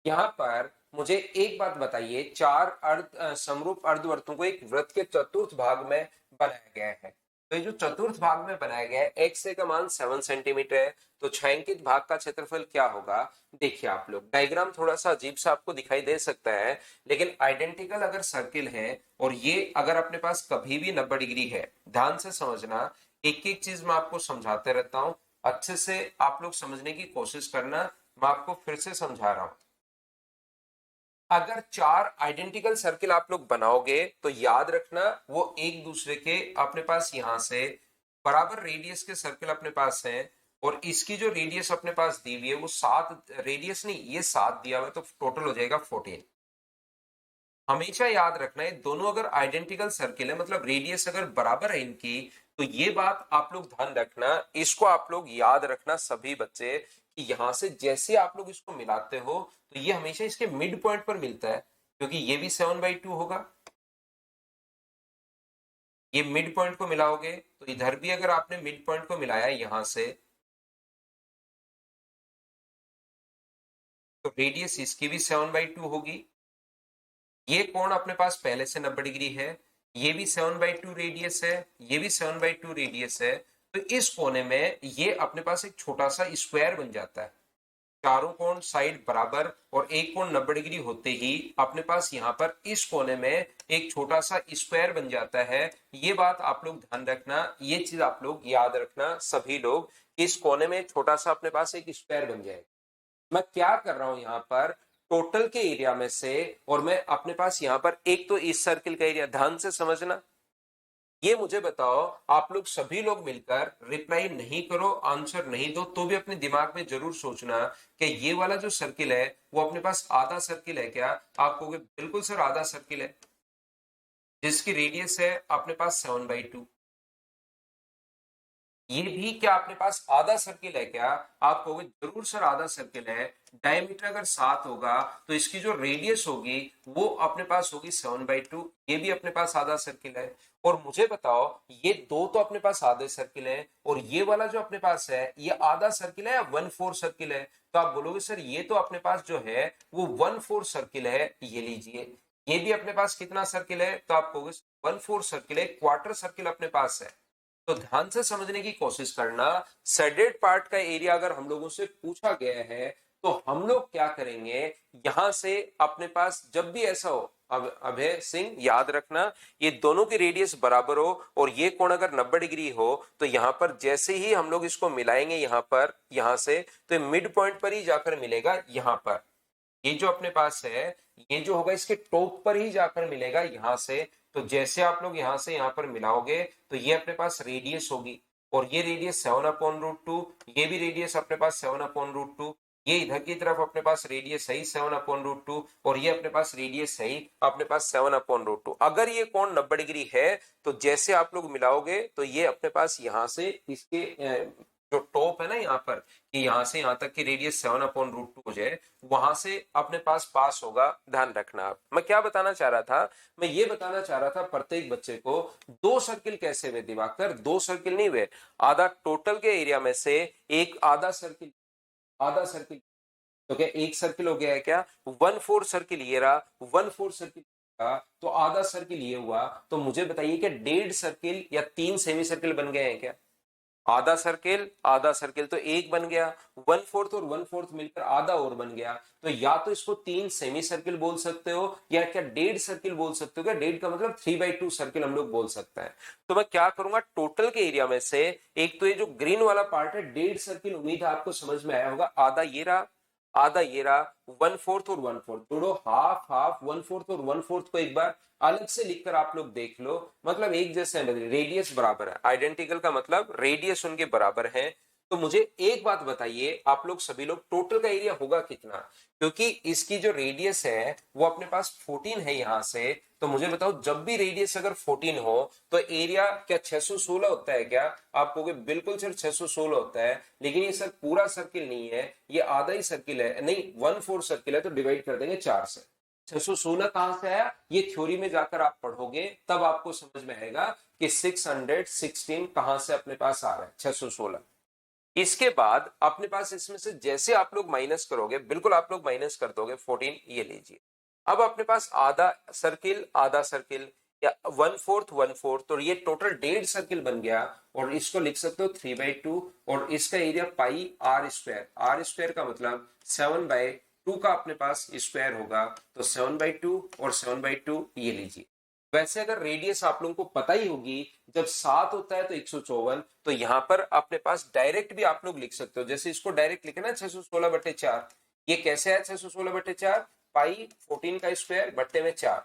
यहाँ पर मुझे एक बात बताइए, चार समरूप अर्धवर्तों को एक वृत्त के चतुर्थ भाग में बनाया गया है। तो ये जो चतुर्थ भाग में बनाया गया है, एक्स ए का मान 7 सेंटीमीटर है, तो छायांकित भाग का क्षेत्रफल क्या होगा? देखिए आप लोग, डायग्राम थोड़ा सा अजीब सा आपको दिखाई दे सकता है, लेकिन आइडेंटिकल अगर सर्किल है और ये अगर अपने पास कभी भी 90 डिग्री है, ध्यान से समझना, एक एक चीज मैं आपको समझाते रहता हूं, अच्छे से आप लोग समझने की कोशिश करना। मैं आपको फिर से समझा रहा हूं, अगर चार आइडेंटिकल सर्किल आप लोग बनाओगे तो याद रखना वो एक दूसरे के अपने पास यहां से बराबर रेडियस के सर्किल अपने पास हैं, और इसकी जो रेडियस अपने पास दी हुई है वो 7, रेडियस नहीं, ये 7 दिया हुआ है, तो टोटल हो जाएगा 14। हमेशा याद रखना है दोनों अगर आइडेंटिकल सर्किल है, मतलब रेडियस अगर बराबर है इनकी, तो ये बात आप लोग ध्यान रखना, इसको आप लोग याद रखना सभी बच्चे, कि यहां से जैसे आप लोग इसको मिलाते हो तो ये हमेशा इसके मिड पॉइंट पर मिलता है, क्योंकि ये भी 7/2 होगा, ये मिड पॉइंट को मिलाओगे तो इधर भी अगर आपने मिड पॉइंट को मिलाया यहां से, तो रेडियस इसकी भी 7/2 होगी। ये कोण अपने पास पहले से 90 डिग्री है, ये भी 7/2 रेडियस है, ये भी 7/2 रेडियस है, तो इस कोने में ये अपने पास एक छोटा सा स्क्वायर बन जाता है। चारों कोण साइड बराबर और एक कोण 90 डिग्री होते ही अपने पास यहाँ पर इस कोने में एक छोटा सा स्क्वायर बन जाता है। ये बात आप लोग ध्यान रखना, ये चीज आप लोग याद रखना सभी लोग, इस कोने में छोटा सा अपने पास एक स्क्वायर बन जाएगा। मैं क्या कर रहा हूं यहाँ पर, टोटल के एरिया में से, और मैं अपने पास यहाँ पर एक तो इस सर्किल का एरिया, ध्यान से समझना, ये मुझे बताओ, आप लोग सभी लोग मिलकर रिप्लाई नहीं करो, आंसर नहीं दो, तो भी अपने दिमाग में जरूर सोचना कि ये वाला जो सर्किल है वो अपने पास आधा सर्किल है क्या? आप कहोगे बिल्कुल सर आधा सर्किल है, जिसकी रेडियस है अपने पास 7/2। ये भी क्या अपने पास आधा सर्किल है क्या? आप कहोगे जरूर सर आधा सर्किल है। डायमीटर अगर 7 होगा तो इसकी जो रेडियस होगी वो अपने पास होगी 7/2, ये भी अपने पास आधा सर्किल है। और मुझे बताओ, ये दो तो अपने पास आधे सर्किल है, और ये वाला जो अपने पास है ये आधा सर्किल है या 1/4 सर्किल है? तो आप बोलोगे सर ये तो अपने पास जो है वो 1/4 सर्किल है, ये लीजिए। ये भी अपने पास कितना सर्किल है? तो आप कहोगे 1/4 सर्किल है, क्वार्टर सर्किल अपने पास है। तो ध्यान से समझने की कोशिश करना, शेडेड पार्ट का एरिया अगर हम लोगों से पूछा गया है तो हम लोग क्या करेंगे, यहां से अपने पास जब भी ऐसा हो, अब अभय सिंह याद रखना, ये दोनों की रेडियस बराबर हो और ये कोण अगर 90 डिग्री हो, तो यहां पर जैसे ही हम लोग इसको मिलाएंगे यहां पर, यहां से, तो मिड पॉइंट पर ही जाकर मिलेगा यहां पर। ये जो अपने पास है ये जो होगा इसके टॉप पर ही जाकर मिलेगा यहां से। तो जैसे आप लोग यहां से यहां पर मिलाओगे तो ये अपने पास रेडियस होगी, और ये रेडियस 7/√2, ये भी रेडियस अपने पास 7/√2, ये इधर की तरफ अपने पास रेडियस है 7/√2, और ये अपने पास रेडियस है अपने पास 7/√2। अगर ये कोण 90 डिग्री है तो जैसे आप लोग मिलाओगे तो ये अपने पास यहां से इसके जो टॉप है ना यहाँ पर, कि यहाँ से यहाँ तक की रेडियस 7/√2 हो जाए, वहां से अपने पास होगा। ध्यान रखना। आप, मैं क्या बताना चाह रहा था, मैं ये बताना चाह रहा था प्रत्येक बच्चे को, दो सर्किल कैसे हुए दिवाकर, दो सर्किल नहीं हुए, आधा टोटल के एरिया में से एक आधा सर्किल, आधा सर्किल, तो क्या एक सर्किल हो गया है क्या? 1/4 सर्किल ये रहा, 1/4 सर्किल का, तो आधा सर्किल ये हुआ। तो मुझे बताइए कि 1.5 सर्किल या 3 सेमी सर्किल बन गए हैं क्या? आधा सर्किल आधा सर्किल तो एक बन गया, 1/4 और 1/4 मिलकर आधा और बन गया। तो या तो इसको 3 सेमी सर्किल बोल सकते हो, या क्या 1.5 सर्किल बोल सकते हो। क्या 1.5 का मतलब 3/2 सर्किल हम लोग बोल सकते हैं। तो मैं क्या करूंगा, टोटल के एरिया में से एक तो ये जो ग्रीन वाला पार्ट है 1.5 सर्किल, उम्मीद है आपको समझ में आया होगा, आधा ये रहा, आधा ये रहा, 1/4 और 1/4 दोनों हाफ हाफ, 1/4 और 1/4 को एक बार अलग से लिखकर आप लोग देख लो, मतलब एक जैसे रेडियस बराबर है, आइडेंटिकल का मतलब रेडियस उनके बराबर है। तो मुझे एक बात बताइए आप लोग सभी लोग, टोटल का एरिया होगा कितना? क्योंकि इसकी जो रेडियस है वो अपने पास 14 है यहां से, तो मुझे बताओ जब भी रेडियस अगर 14 हो तो एरिया क्या 616 होता है क्या? आप कहोगे बिल्कुल सर 616 होता है, लेकिन ये सर पूरा सर्किल नहीं है, ये आधा ही सर्किल है, नहीं 1/4 सर्किल है, तो डिवाइड कर देंगे 4 से। 616 कहां से आया, ये थ्योरी में जाकर आप पढ़ोगे तब आपको समझ में आएगा कि 616 कहां से अपने पास आ रहा है, 616। इसके बाद अपने पास इसमें से जैसे आप लोग माइनस करोगे, बिल्कुल आप लोग माइनस कर दोगे 14, ये लीजिए। अब अपने पास आधा सर्किल आधा सर्किल, या 1/4 तो ये टोटल 1.5 सर्किल बन गया, और इसको लिख सकते हो 3/2, और इसका area pi r square, r square का मतलब 7/2 का अपने पास स्क्वायर होगा, तो 7/2 और 7/2 ये लीजिए। वैसे अगर रेडियस आप लोगों को पता ही होगी, जब 7 होता है तो 154, तो यहां पर अपने पास डायरेक्ट भी आप लोग लिख सकते हो, जैसे इसको डायरेक्ट लिखे ना 616/4, ये कैसे है 616/4, पाई 14 का स्क्वायर बट्टे में 4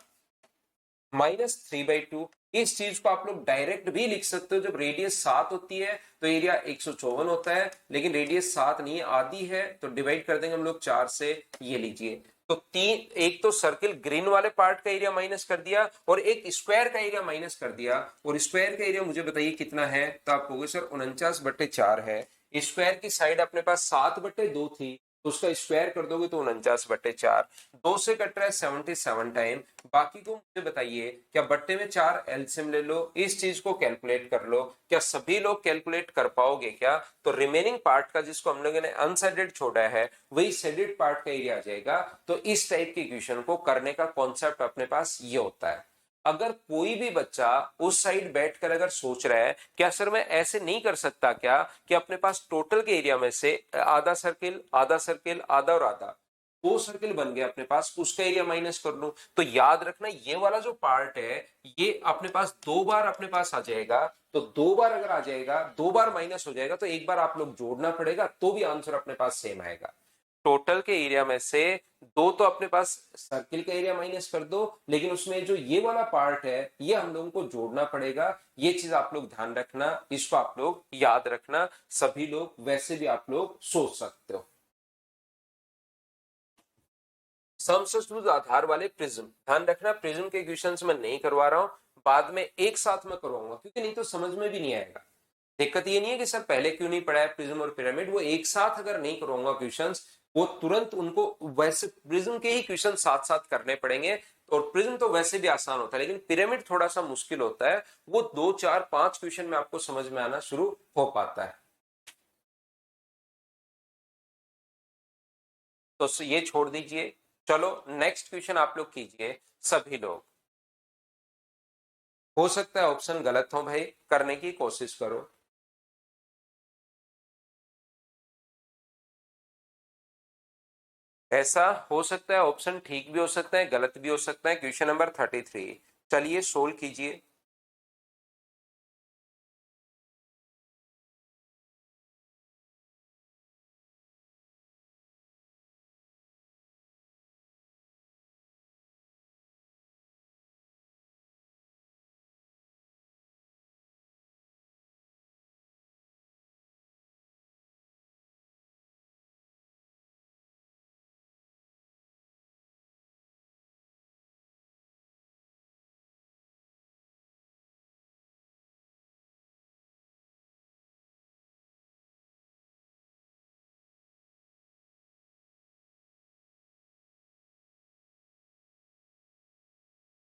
-3/2। इस चीज को आप लोग डायरेक्ट भी लिख सकते हो, जब रेडियस 7 होती है तो एरिया 154 होता है, लेकिन रेडियस 7 नहीं आधी है, तो डिवाइड कर देंगे हम लोग 4 से, ये लीजिए। तो तीन, एक तो सर्किल ग्रीन वाले पार्ट का एरिया माइनस कर दिया, और एक स्क्वायर का एरिया माइनस कर दिया, और स्क्वायर का एरिया मुझे बताइए कितना है, तो आप कहोगे सर 49/4 है। स्क्वायर की साइड अपने पास 7/2 थी, तो उसका स्क्वायर कर दोगे तो 49/4, 2 से कट रहा है 77 टाइम, बाकी को मुझे बताइए, क्या बट्टे में 4 एलसीएम ले लो, इस चीज को कैलकुलेट कर लो, क्या सभी लोग कैलकुलेट कर पाओगे क्या? तो रिमेनिंग पार्ट का जिसको हम लोगों ने अनसेडेड छोड़ा है, वही सेडेड पार्ट का एरिया आ जाएगा। तो इस टाइप के इक्वेशन को करने का कॉन्सेप्ट अपने पास ये होता है। अगर कोई भी बच्चा उस साइड बैठकर अगर सोच रहा है क्या सर मैं ऐसे नहीं कर सकता क्या, कि अपने पास टोटल के एरिया में से आधा सर्किल आधा सर्किल आधा और आधा, 2 सर्किल बन गया अपने पास, उसका एरिया माइनस कर लूं, तो याद रखना ये वाला जो पार्ट है ये अपने पास 2 बार अपने पास आ जाएगा, तो 2 बार अगर आ जाएगा, 2 बार माइनस हो जाएगा, तो एक बार आप लोग जोड़ना पड़ेगा, तो भी आंसर अपने पास सेम आएगा। टोटल के एरिया में से 2 तो अपने पास सर्किल का एरिया माइनस कर दो, लेकिन उसमें जो ये वाला पार्ट है ये हम लोगों को जोड़ना पड़ेगा, ये चीज आप लोग ध्यान रखना, इसको आप लोग याद रखना, सभी लोग वैसे भी आप लोग सोच सकते हो। समचतुर्भुज आधार वाले प्रिज्म, ध्यान रखना प्रिज्म के क्वेश्चंस मैं नहीं करवा रहा हूं, बाद में एक साथ में करवाऊंगा, क्योंकि नहीं तो समझ में भी नहीं आएगा। दिक्कत ये नहीं है कि सर पहले क्यों नहीं पढ़ाया प्रिज्म और पिरामिड, वो एक साथ अगर नहीं करवाऊंगा क्वेश्चंस, वो तुरंत उनको वैसे प्रिज्म के ही क्वेश्चन साथ साथ करने पड़ेंगे, और प्रिज्म तो वैसे भी आसान होता है, लेकिन पिरामिड थोड़ा सा मुश्किल होता है, वो 2 4 5 क्वेश्चन में आपको समझ में आना शुरू हो पाता है। तो ये छोड़ दीजिए, चलो नेक्स्ट क्वेश्चन आप लोग कीजिए सभी लोग। हो सकता है ऑप्शन गलत हो भाई, करने की कोशिश करो। ऐसा हो सकता है ऑप्शन ठीक भी हो सकता है, गलत भी हो सकता है। क्वेश्चन नंबर 33, चलिए सोल्व कीजिए।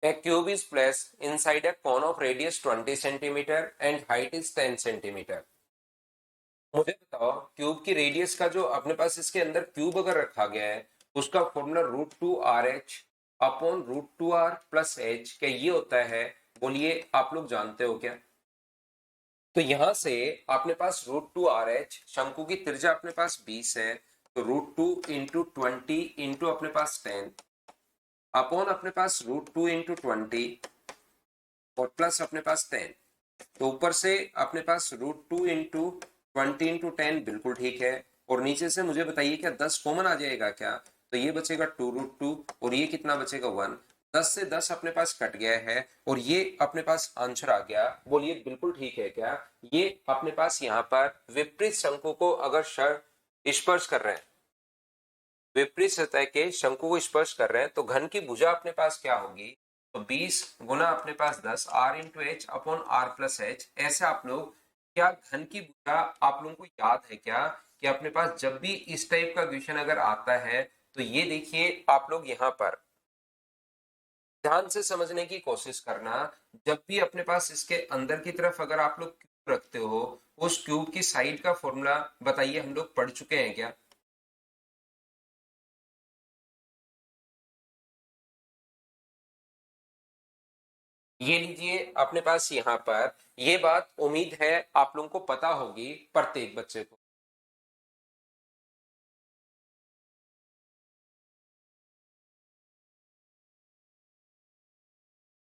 A cube is placed inside a cone of radius 20 centimeter and height is 10 centimeter. मुझे बताओ क्यूब की रेडियस का जो अपने पास इसके अंदर क्यूब अगर रखा गया है, उसका formula √2 RH upon √2 R plus H, क्या ये होता है? बोलिए आप लोग जानते हो क्या? तो यहां से अपने पास √2 RH, शंकु की त्रिज्या अपने पास 20 है, तो √2 × 20 इंटू अपने पास 10 अपॉन अपने पास √2 × 20 और प्लस अपने पास 10, तो ऊपर से अपने पास √2 × 20 × 10 बिल्कुल ठीक है, और नीचे से मुझे बताइए क्या 10 कॉमन आ जाएगा क्या? तो ये बचेगा 2√2 और ये कितना बचेगा 1, 10 से 10 अपने पास कट गया है, और ये अपने पास आंसर आ गया। बोलिए बिल्कुल ठीक है क्या? ये अपने पास यहाँ पर विपरीत शंकु को अगर स्पर्श कर रहे हैं, विपरीत सतह के शंकु को स्पर्श कर रहे हैं, तो घन की भुजा अपने पास क्या होगी? तो 20 गुना अपने पास 10 R × H upon R plus H। ऐसे आप लोग, क्या घन की भुजा आप लोगों को याद है क्या, कि अपने पास जब भी इस टाइप का क्वेश्चन अगर आता है, तो ये देखिए आप लोग यहाँ पर ध्यान से समझने की कोशिश करना, जब भी अपने पास इसके अंदर की तरफ अगर आप लोग क्यूब रखते हो, उस क्यूब की साइड का फॉर्मूला बताइए, हम लोग पढ़ चुके हैं क्या? ये लीजिए अपने पास यहाँ पर, ये बात उम्मीद है आप लोगों को पता होगी प्रत्येक बच्चे को।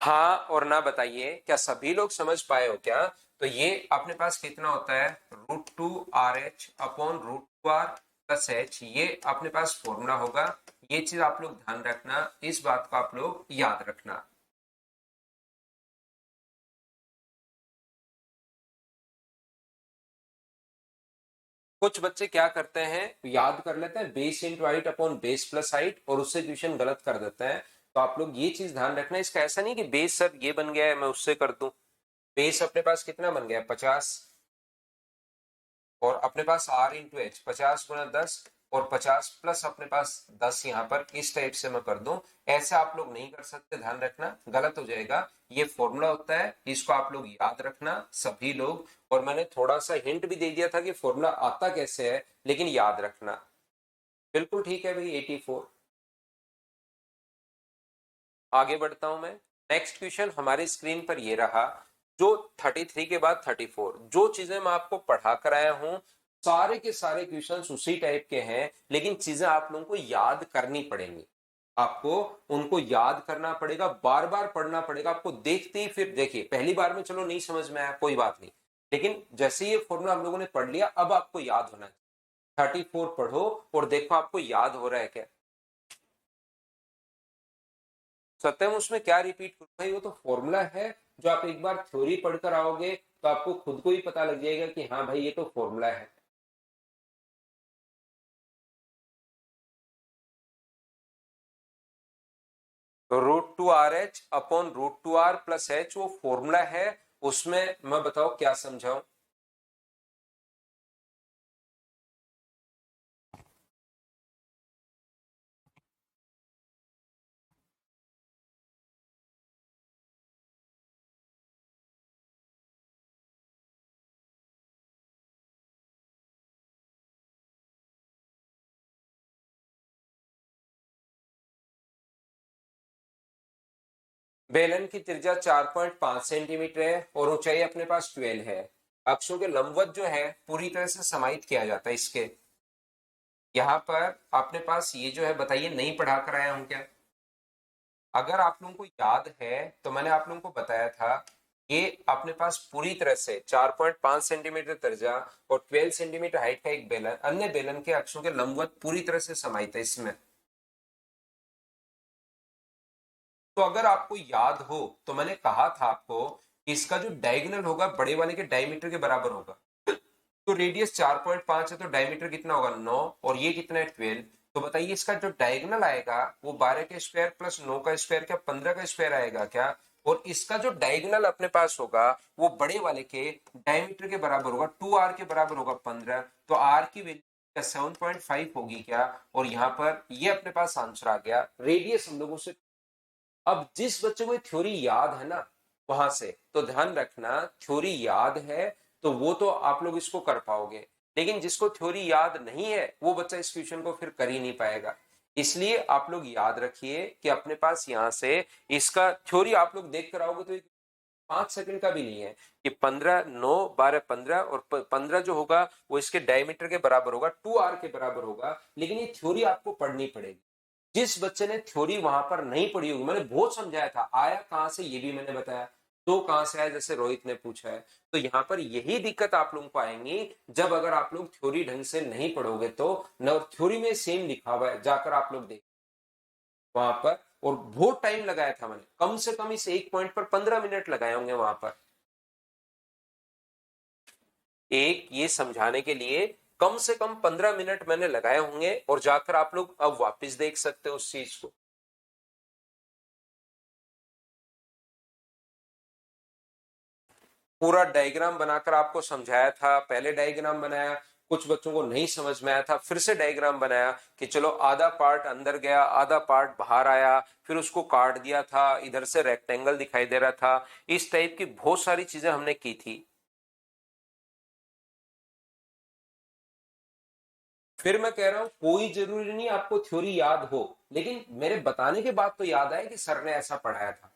हाँ और ना बताइए, क्या सभी लोग समझ पाए हो क्या? तो ये अपने पास कितना होता है, √2 RH upon √2R plus h, ये अपने पास फॉर्मूला होगा। ये चीज आप लोग ध्यान रखना, इस बात को आप लोग याद रखना। कुछ बच्चे क्या करते हैं, याद कर लेते हैं base into height upon base plus height, और उससे क्वेश्चन गलत कर देते हैं। तो आप लोग ये चीज ध्यान रखना, इसका ऐसा नहीं कि बेस सर ये बन गया है मैं उससे कर दूं। बेस अपने पास कितना बन गया है, 50, और अपने पास R इंटू एच, 50 × 10, और 50 प्लस अपने पास 10, यहाँ पर इस टाइप से मैं कर दूं। ऐसे आप लोग नहीं कर सकते, ध्यान रखना गलत हो जाएगा। ये फॉर्मूला होता है, इसको आप लोग याद रखना सभी लोग। और मैंने थोड़ा सा हिंट भी दे दिया था कि फॉर्मूला आता कैसे है, लेकिन याद रखना। बिल्कुल ठीक है भाई, 84। आगे बढ़ता हूं मैं। नेक्स्ट क्वेश्चन हमारी स्क्रीन पर ये रहा, जो 33 के बाद 34, जो चीजें मैं आपको पढ़ा कर आया हूं, सारे के सारे क्वेश्चंस उसी टाइप के हैं, लेकिन चीजें आप लोगों को याद करनी पड़ेंगी। आपको उनको याद करना पड़ेगा, बार बार पढ़ना पड़ेगा आपको। देखते ही फिर देखिए, पहली बार में चलो नहीं समझ में आया कोई बात नहीं, लेकिन जैसे ये फॉर्मूला हम लोगों ने पढ़ लिया, अब आपको याद होना चाहिए। 34 पढ़ो और देखो आपको याद हो रहा है क्या। सत्यम उसमें क्या रिपीट करूं भाई, वो तो फॉर्मूला है। जो आप एक बार थ्योरी पढ़कर आओगे तो आपको खुद को ही पता लग जाएगा कि हाँ भाई ये तो फॉर्मूला है। तो √2 RH upon √2R plus H वो फॉर्मूला है। उसमें मैं बताओ क्या समझाऊं। बेलन की त्रिज्या 4.5 सेंटीमीटर है और ऊंचाई अपने पास 12 है। अक्षों के लंबवत जो है पूरी तरह से समाहित किया जाता है इसके। यहाँ पर अपने पास ये जो है, बताइए नहीं पढ़ा कर आया हूं क्या? अगर आप लोगों को याद है तो मैंने आप लोगों को बताया था, ये अपने पास पूरी तरह से 4.5 सेंटीमीटर त्रिज्या और 12 सेंटीमीटर हाइट का एक बेलन अन्य बेलन के अक्षों के लंबवत पूरी तरह से समाहित है इसमें। तो अगर आपको याद हो तो मैंने कहा था आपको, इसका जो डायगोनल होगा बड़े वाले के डायमीटर के बराबर होगा। तो रेडियस 4.5 है तो डायमीटर कितना होगा, 9, और ये कितना है, 12। तो बताइए इसका जो डायगोनल आएगा वो 12 का स्क्वायर प्लस 9 का स्क्वायर, क्या 15 का स्क्वायर आएगा क्या? और इसका जो डायगोनल अपने पास होगा वो बड़े वाले के डायमीटर के बराबर होगा, 2R के बराबर होगा 15। तो R की वैल्यू 7.5 होगी क्या? और यहाँ पर ये अपने पास आंसर आ गया। रेडियस हम लोगों से, अब जिस बच्चे को थ्योरी याद है ना, वहां से तो ध्यान रखना, थ्योरी याद है तो वो तो आप लोग इसको कर पाओगे, लेकिन जिसको थ्योरी याद नहीं है वो बच्चा इस क्वेश्चन को फिर कर ही नहीं पाएगा। इसलिए आप लोग याद रखिए कि अपने पास यहां से इसका थ्योरी आप लोग देख कर आओगे तो 5 सेकंड का भी नहीं है कि 15, 9, 12, 15, और 15 जो होगा वो इसके डायमीटर के बराबर होगा, 2R के बराबर होगा। लेकिन ये थ्योरी आपको पढ़नी पड़ेगी। जिस बच्चे ने थ्योरी वहां पर नहीं पढ़ी होगी, मैंने बहुत समझाया था, आया कहां से ये भी मैंने बताया, तो कहां से आया जैसे रोहित ने पूछा है। तो यहाँ पर यही दिक्कत आप लोगों को आएंगी जब अगर आप लोग थ्योरी ढंग से नहीं पढ़ोगे तो। न थ्योरी में सेम लिखा हुआ है, जाकर आप लोग देख वहां पर। और बहुत टाइम लगाया था मैंने, कम से कम इस एक पॉइंट पर 15 मिनट लगाए होंगे वहां पर, एक ये समझाने के लिए कम से कम 15 मिनट मैंने लगाए होंगे। और जाकर आप लोग अब वापस देख सकते हो उस चीज को। पूरा डायग्राम बनाकर आपको समझाया था, पहले डायग्राम बनाया, कुछ बच्चों को नहीं समझ में आया था, फिर से डायग्राम बनाया कि चलो आधा पार्ट अंदर गया आधा पार्ट बाहर आया, फिर उसको काट दिया था, इधर से रेक्टेंगल दिखाई दे रहा था। इस टाइप की बहुत सारी चीजें हमने की थी। फिर मैं कह रहा हूं कोई जरूरी नहीं आपको थ्योरी याद हो, लेकिन मेरे बताने के बाद तो याद आए कि सर ने ऐसा पढ़ाया था।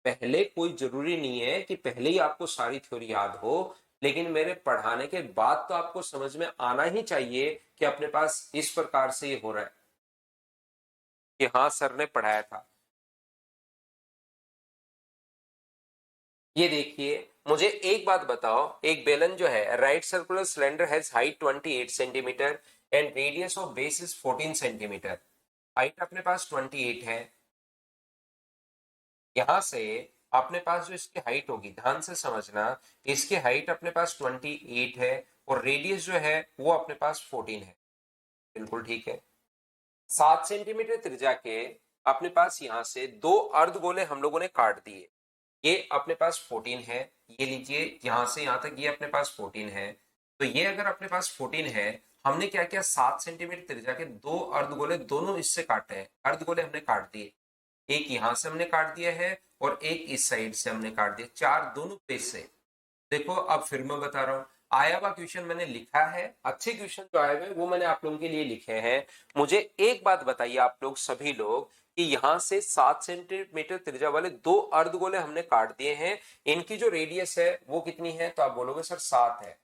पहले कोई जरूरी नहीं है कि पहले ही आपको सारी थ्योरी याद हो, लेकिन मेरे पढ़ाने के बाद तो आपको समझ में आना ही चाहिए कि अपने पास इस प्रकार से ये हो रहा है कि हाँ सर ने पढ़ाया था। ये देखिए, मुझे एक बात बताओ, एक बेलन जो है right circular cylinder has height 28 centimetre and radius of base is 14 centimetre. Height अपने पास 28 है। यहां से अपने पास जो इसकी हाइट होगी, ध्यान से समझना, इसकी हाइट अपने पास 28 है और रेडियस जो है वो अपने पास 14 है। बिल्कुल ठीक है। 7 सेंटीमीटर त्रिज्या के अपने पास यहां से दो अर्धगोले हम लोगों ने काट दिए। ये अपने पास 14 है, ये लीजिए यहां से यहां तक ये अपने पास 14 है। तो ये अगर अपने पास 14 है, हमने क्या किया, 7 सेंटीमीटर त्रिज्या के दो अर्धगोले दोनों इससे काटे हैं, अर्धगोले हमने काट दिए। एक यहां से हमने काट दिया है और एक इस साइड से हमने काट दिया, चार दोनों पेज से। देखो अब फिर मैं बता रहा हूँ, आया हुआ क्वेश्चन मैंने लिखा है, अच्छे क्वेश्चन जो आए हुए वो मैंने आप लोगों के लिए लिखे हैं। मुझे एक बात बताइए आप लोग सभी लोग कि यहाँ से 7 सेंटीमीटर त्रिज्या वाले दो अर्धगोले हमने काट दिए हैं, इनकी जो रेडियस है वो कितनी है, तो आप बोलोगे सर 7 है।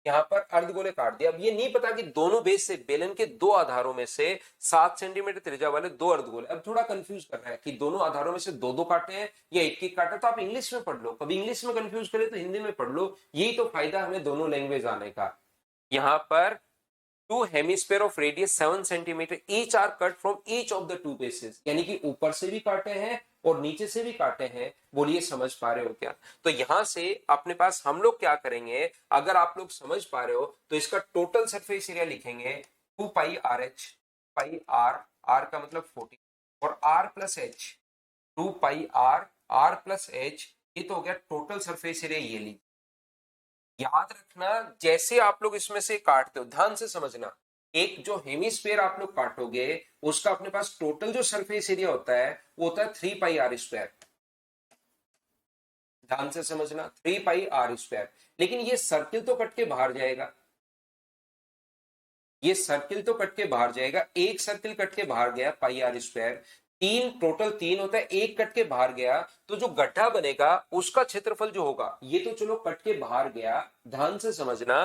यहाँ पर अर्धगोले काट दिया। अब ये नहीं पता कि दोनों बेस से बेलन के दो आधारों में से 7 सेंटीमीटर त्रिज्या वाले दो अर्धगोले, अब थोड़ा कंफ्यूज कर रहा है कि दोनों आधारों में से दो दो काटे हैं या एक एक काटे। तो आप इंग्लिश में पढ़ लो, कभी इंग्लिश में कंफ्यूज करे तो हिंदी में पढ़ लो, यही तो फायदा हमें दोनों लैंग्वेज आने का। यहाँ पर two hemisphere of radius 7 centimetre each are cut from each of the two bases, यानी कि ऊपर से भी काटे हैं और नीचे से भी काटे हैं। बोलिए समझ पा रहे हो क्या? तो यहां से अपने पास हम लोग क्या करेंगे, अगर आप लोग समझ पा रहे हो तो इसका टोटल सरफेस एरिया लिखेंगे 2 pi r h. Pi r, r का मतलब 40, और r plus h, 2 pi r, r plus h, ये तो हो गया टोटल सरफेस एरिया। ये ली, याद रखना जैसे आप लोग इसमें से काटते हो, ध्यान से समझना, एक जो हेमिस्फेयर आप लोग काटोगे उसका अपने पास टोटल जो सरफेस एरिया होता है वो होता है 3 पाई आर स्क्वायर। ध्यान से समझना, 3 पाई आर स्क्वायर। लेकिन ये सर्किल तो कट के बाहर जाएगा, ये सर्किल तो कट के बाहर जाएगा, एक सर्किल कट के बाहर गया पाई आर स्क्वायर, तीन टोटल तीन होता है, एक कट के बाहर गया तो जो गड्ढा बनेगा उसका क्षेत्रफल जो होगा, ये तो चलो कट के बाहर गया, ध्यान से समझना,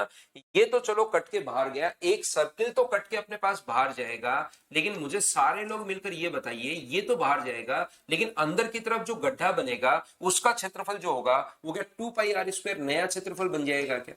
ये तो चलो कट के बाहर गया, एक सर्किल तो कट के अपने पास बाहर जाएगा। लेकिन मुझे सारे लोग मिलकर ये बताइए, ये तो बाहर जाएगा लेकिन अंदर की तरफ जो गड्ढा बनेगा उसका क्षेत्रफल जो होगा वो क्या 2 पाई आर स्क्वायर नया क्षेत्रफल बन जाएगा क्या?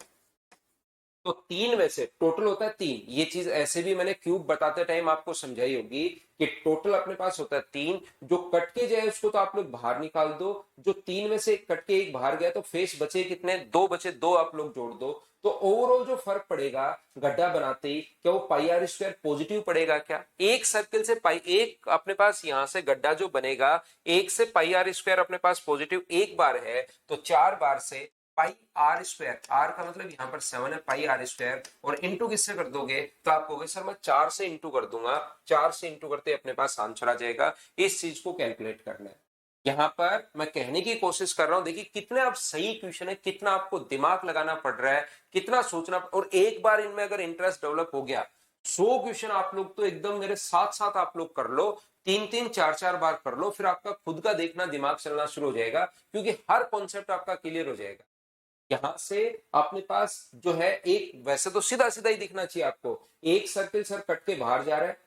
तो तीन में से टोटल होता है तीन, ये चीज ऐसे भी मैंने क्यूब बताते टाइम आपको समझाई होगी कि टोटल अपने पास होता है तीन, जो कट के जाए उसको तो आप लोग बाहर निकाल दो, जो तीन में से कट के एक बाहर गया तो फेस बचे कितने, दो बचे, दो आप लोग जोड़ दो। तो ओवरऑल जो फर्क पड़ेगा गड्ढा बनाते ही, क्या वो पाई आर स्क्वायर पॉजिटिव पड़ेगा क्या? एक सर्किल से पाई, एक अपने पास यहां से गड्ढा जो बनेगा, एक से पाई आर स्क्वायर अपने पास पॉजिटिव एक बार है, तो 4 बार से पाई आर स्क्वायर, आर का मतलब यहाँ पर 7 है, पाई आर स्क्वायर, और इंटू किससे कर दोगे तो आप कहोगे सर मैं 4 से इंटू कर दूंगा, 4 से इंटू करते अपने पास आंसर आ जाएगा। इस चीज को कैलकुलेट करना है। यहाँ पर मैं कहने की कोशिश कर रहा हूं, देखिए कितने आप सही क्वेश्चन है, कितना आपको दिमाग लगाना पड़ रहा है, कितना सोचना, और एक बार इनमें अगर इंटरेस्ट डेवलप हो गया, 100 क्वेश्चन आप लोग तो एकदम मेरे साथ साथ आप लोग कर लो, तीन तीन चार चार बार कर लो, फिर आपका खुद का देखना दिमाग चलना शुरू हो जाएगा, क्योंकि हर कॉन्सेप्ट आपका क्लियर हो जाएगा। यहां से अपने पास जो है एक, वैसे तो सीधा सीधा ही दिखना चाहिए आपको, एक सर्किल सर कट के बाहर जा रहा है,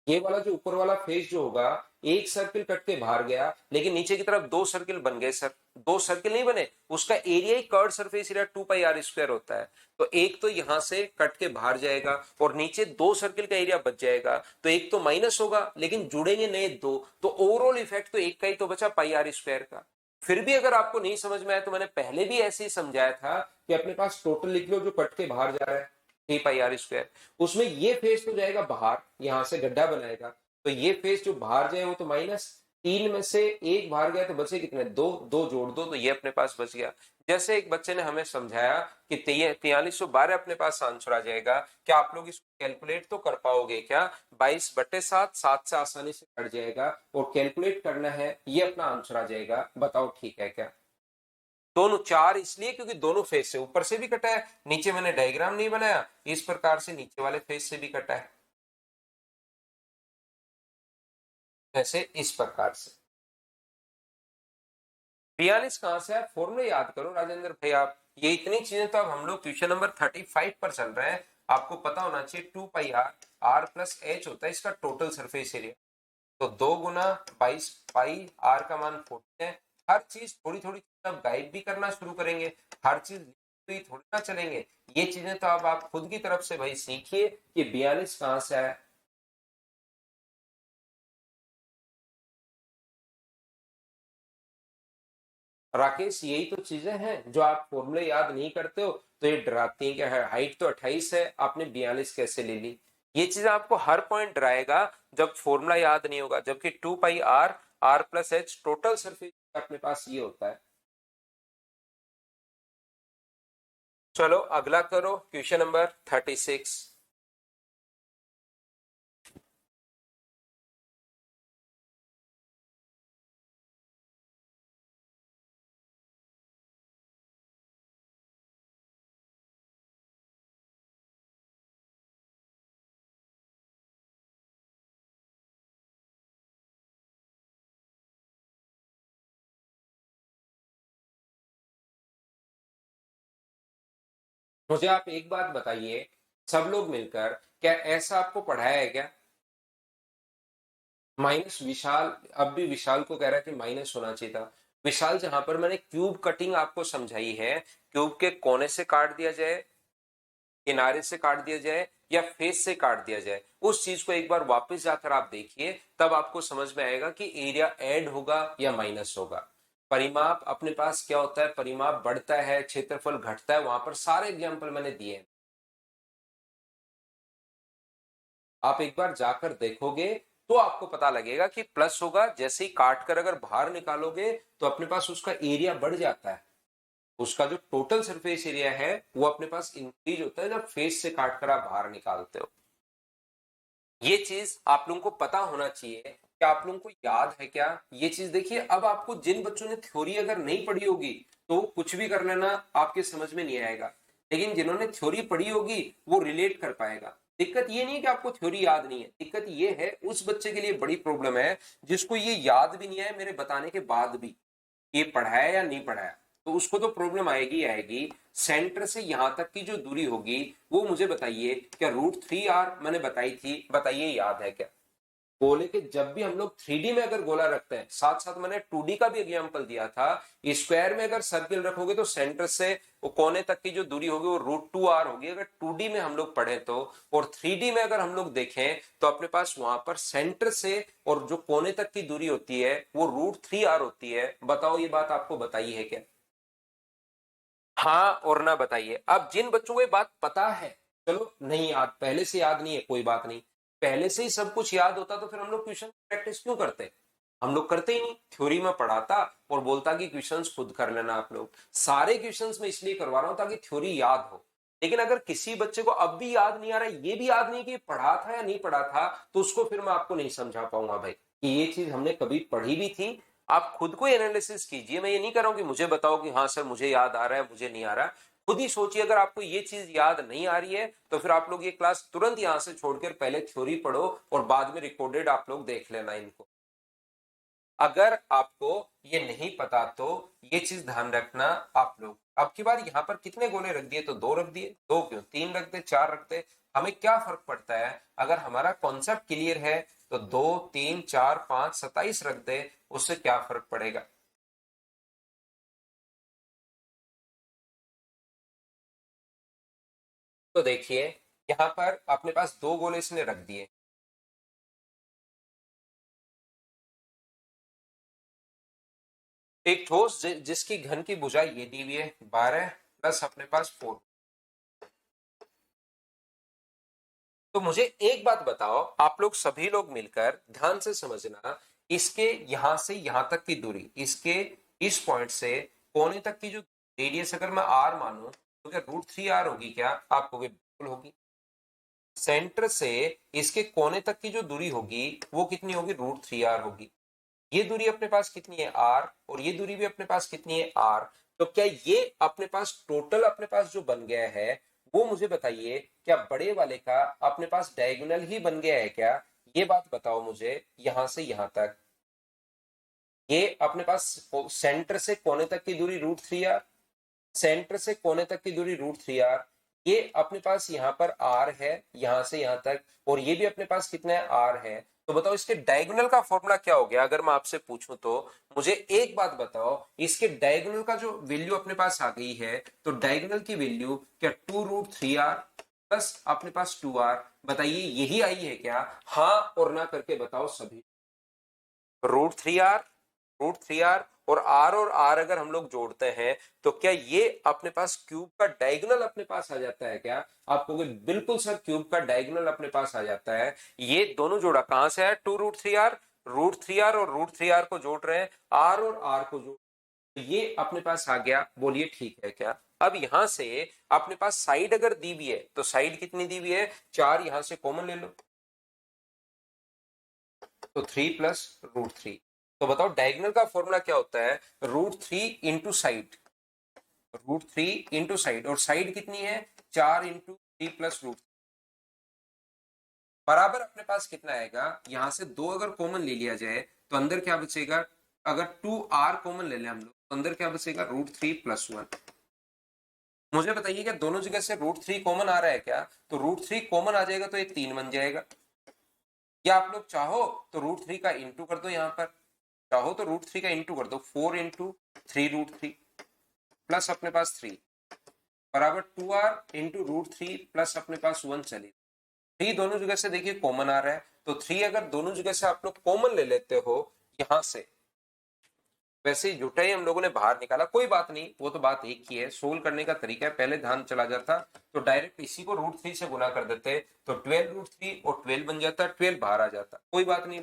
ये वाला जो ऊपर वाला फेस जो होगा, एक सर्किल कट के बाहर गया, लेकिन नीचे की तरफ दो सर्किल बन गए सर, दो सर्किल नहीं बने, उसका एरिया ही curve surface area 2 pi r square होता है। तो एक तो यहां से कट के बाहर जाएगा और नीचे दो सर्किल का एरिया बच जाएगा, तो एक तो माइनस होगा लेकिन जुड़ेंगे नए दो, तो ओवरऑल इफेक्ट तो एक का ही तो बचा पाई आर स्क्वायर का। फिर भी अगर आपको नहीं समझ में आया तो मैंने पहले भी ऐसे ही समझाया था कि अपने पास टोटल लिख लो जो कट के बाहर जा रहा है 3 पाई आर स्क्वायर, उसमें ये फेस तो जाएगा बाहर, यहां से गड्ढा बनाएगा, तो ये फेस जो बाहर जाए वो तो माइनस, तीन में से एक बाहर गया तो बचे कितने, दो, दो जोड़ दो तो ये अपने पास बच गया। जैसे एक बच्चे ने हमें समझाया कि 4312 अपने पास आंसर आ जाएगा, क्या आप लोग इसको कैलकुलेट तो कर पाओगे क्या? 22/7, 7 से आसानी से कट जाएगा और कैलकुलेट करना है, ये अपना आंसर आ जाएगा। बताओ ठीक है क्या? दोनों चार इसलिए क्योंकि दोनों फेस से, ऊपर से भी कटा है, नीचे मैंने डायग्राम नहीं बनाया, इस प्रकार से नीचे वाले फेस से भी कटा है, जैसे इस प्रकार से। 42 कहां से है, फॉर्मूला याद करो राजेंद्र भाई आप। ये इतनी चीजें तो अब हम लोग क्वेश्चन नंबर 35 पर चल रहे हैं। आपको पता होना चाहिए 2 पाई आर प्लस एच होता है इसका टोटल सरफेस एरिया। तो 2 गुना 22 पाई आर का मान 40 है। हर चीज थोड़ी थोड़ी अब गाइड भी करना शुरू करेंगे, हर चीज थोड़ी ना चलेंगे। ये चीजें तो अब आप खुद की तरफ से भाई सीखिए कि 42 कहां से आया। राकेश यही तो चीजें हैं जो आप फॉर्मूले याद नहीं करते हो तो ये डराती हैं कि हाइट तो 28 है, आपने 42 कैसे ले ली। ये चीज आपको हर पॉइंट डराएगा जब फॉर्मूला याद नहीं होगा, जबकि 2 pi r plus h total surface अपने पास ये होता है। चलो अगला करो क्वेश्चन नंबर 36। मुझे आप एक बात बताइए, सब लोग मिलकर, क्या ऐसा आपको पढ़ाया है क्या? माइनस विशाल, अब भी विशाल को कह रहा है कि माइनस होना चाहिए था। विशाल जहां पर मैंने क्यूब कटिंग आपको समझाई है, क्यूब के कोने से काट दिया जाए, किनारे से काट दिया जाए या फेस से काट दिया जाए, उस चीज को एक बार वापस जाकर आप देखिए, तब आपको समझ में आएगा कि एरिया ऐड होगा या माइनस होगा। परिमाप अपने पास क्या होता है, परिमाप बढ़ता है, क्षेत्रफल घटता है, वहां पर सारे एग्जाम्पल मैंने दिए हैं। आप एक बार जाकर देखोगे तो आपको पता लगेगा कि प्लस होगा, जैसे ही काट कर अगर बाहर निकालोगे तो अपने पास उसका एरिया बढ़ जाता है। उसका जो टोटल सरफेस एरिया है वो अपने पास इंक्रीज होता है जब फेस से काट कर आप बाहर निकालते हो। ये चीज आप लोगों को पता होना चाहिए। क्या आप लोगों को याद है क्या ये चीज? देखिए अब आपको, जिन बच्चों ने थ्योरी अगर नहीं पढ़ी होगी तो कुछ भी कर लेना, आपके समझ में नहीं आएगा। लेकिन जिन्होंने थ्योरी पढ़ी होगी वो रिलेट कर पाएगा। दिक्कत ये नहीं है कि आपको थ्योरी याद नहीं है, दिक्कत ये है उस बच्चे के लिए बड़ी प्रॉब्लम है जिसको ये याद भी नहीं है मेरे बताने के बाद भी, ये पढ़ाया या नहीं पढ़ाया। तो उसको तो प्रॉब्लम आएगी आएगी। सेंटर से यहां तक की जो दूरी होगी वो मुझे बताइए, क्या √3r मैंने बताई थी, बताइए याद है क्या? गोले के जब भी हम लोग 3D में अगर गोला रखते हैं, साथ साथ मैंने 2D का भी एग्जांपल दिया था, स्क्वायर में अगर सर्किल रखोगे तो सेंटर से वो कोने तक की जो दूरी होगी वो √2r होगी, अगर 2D में हम लोग पढ़े तो। और 3D में अगर हम लोग देखें तो अपने पास वहां पर सेंटर से और जो कोने तक की दूरी होती है वो √3r होती है। बताओ ये बात आपको बताई है क्या? हाँ और ना बताइए। अब जिन बच्चों को ये बात पता है, चलो नहीं याद, पहले से याद नहीं है कोई बात नहीं, पहले से ही सब कुछ याद होता तो फिर हम लोग क्वेश्चन प्रैक्टिस क्यों करते? हम लोग करते ही नहीं। थ्योरी में पढ़ाता और बोलता कि क्वेश्चंस खुद कर लेना आप लोग। सारे क्वेश्चंस में इसलिए करवा रहा हूं ताकि थ्योरी याद हो। लेकिन अगर किसी बच्चे को अब भी याद नहीं आ रहा, ये भी याद नहीं कि पढ़ा था या नहीं पढ़ा था, तो उसको फिर मैं आपको नहीं समझा पाऊंगा भाई कि ये चीज हमने कभी पढ़ी भी थी। आप खुद को एनालिसिस कीजिए। मैं ये नहीं कर रहा हूं कि मुझे बताओ कि हाँ सर मुझे याद आ रहा है, मुझे नहीं आ रहा। खुद ही सोचिए, अगर आपको ये चीज याद नहीं आ रही है तो फिर आप लोग ये क्लास तुरंत यहां से छोड़कर पहले थ्योरी पढ़ो और बाद में रिकॉर्डेड आप लोग देख लेना इनको। अगर आपको ये नहीं पता तो ये चीज ध्यान रखना। आप लोग अब की बार यहाँ पर कितने गोले रख दिए? तो 2 रख दिए। 2 क्यों, 3 रख दे, 4 रख दे, हमें क्या फर्क पड़ता है? अगर हमारा कॉन्सेप्ट क्लियर है तो 2 3 4 5 27 रख दे, उससे क्या फर्क पड़ेगा? तो देखिए यहाँ पर अपने पास 2 गोले इसने रख दिए। एक ठोस जिसकी घन की भुजाई ये दी हुई है 12 प्लस अपने पास 4। तो मुझे एक बात बताओ, आप लोग सभी लोग मिलकर ध्यान से समझना, इसके यहां से यहां तक की दूरी, इसके इस पॉइंट से कोने तक की जो रेडियस अगर मैं आर मानूं तो क्या √3r होगी? क्या आप कहोगे बिल्कुल होगी। सेंटर से इसके कोने तक की जो दूरी होगी वो कितनी होगी? √3r होगी। ये दूरी अपने पास कितनी है? आर। और ये दूरी भी अपने पास कितनी है? आर। तो क्या ये अपने पास टोटल अपने पास जो बन गया है वो मुझे बताइए, क्या बड़े वाले का अपने पास डायगोनल ही बन गया है क्या? ये बात बताओ मुझे, यहां से यहां तक। ये अपने पास सेंटर से कोने तक की दूरी √3r, सेंटर से कोने तक की दूरी √3r, ये अपने पास यहाँ पर r है यहां से यहां तक, और ये भी अपने पास कितना है r है। तो बताओ इसके डायगोनल का फॉर्मूला क्या हो गया? अगर मैं आपसे पूछूं तो मुझे एक बात बताओ, इसके डायगोनल का जो वैल्यू अपने पास आ गई है, तो डायगोनल की वैल्यू क्या 2√3r प्लस अपने पास 2r, बताइए यही आई है क्या? हाँ और ना करके बताओ सभी। √3r और r अगर हम लोग जोड़ते हैं तो क्या ये अपने पास क्यूब का डायगोनल अपने पास आ जाता है क्या? आप कहोगे बिल्कुल सर क्यूब का डायगोनल अपने पास आ जाता है। ये दोनों जोड़ा कहां से है? 2√3r, √3r और √3r को जोड़ रहे हैं, r और r को जोड़, ये अपने पास आ गया। बोलिए ठीक है क्या? अब यहां से अपने पास साइड अगर दी हुई है तो साइड कितनी दी हुई है? 4, यहां से कॉमन ले लो तो 3 प्लस √3। तो बताओ डायगोनल का फॉर्मूला क्या होता है? √3 इंटू साइड, √3 इंटू साइड, और साइड कितनी है? 4 इंटू 3 प्लस √3 बराबर अपने पास कितना आएगा? यहां से 2 अगर कॉमन ले लिया जाए तो अंदर क्या बचेगा? अगर 2r कॉमन ले लें हम लोग तो अंदर क्या बचेगा? √3 प्लस 1। मुझे बताइए क्या दोनों जगह से √3 कॉमन आ रहा है क्या? तो √3 कॉमन आ जाएगा तो ये 3 बन जाएगा, या आप लोग चाहो तो √3 का इंटू कर दो, यहां पर चाहो तो √3 का इंटू कर दो, 4 इंटू 3√3 प्लस अपने पास 3 बराबर 2r इंटू √3 प्लस अपने पास 1। चलिए 3 दोनों जगह से देखिए कॉमन आ रहा है, तो 3 अगर दोनों जगह से आप लोग कॉमन ले लेते हो यहां से, वैसे ही जुटा ही हम लोगों ने बाहर निकाला, कोई बात नहीं, वो तो बात एक ही है, सोल्व करने का तरीका है। पहले ध्यान चला जाता तो डायरेक्ट इसी को √3 से गुना कर देते, तो 12√3 और 12 बन जाता, 12 बाहर आ जाता, कोई बात नहीं।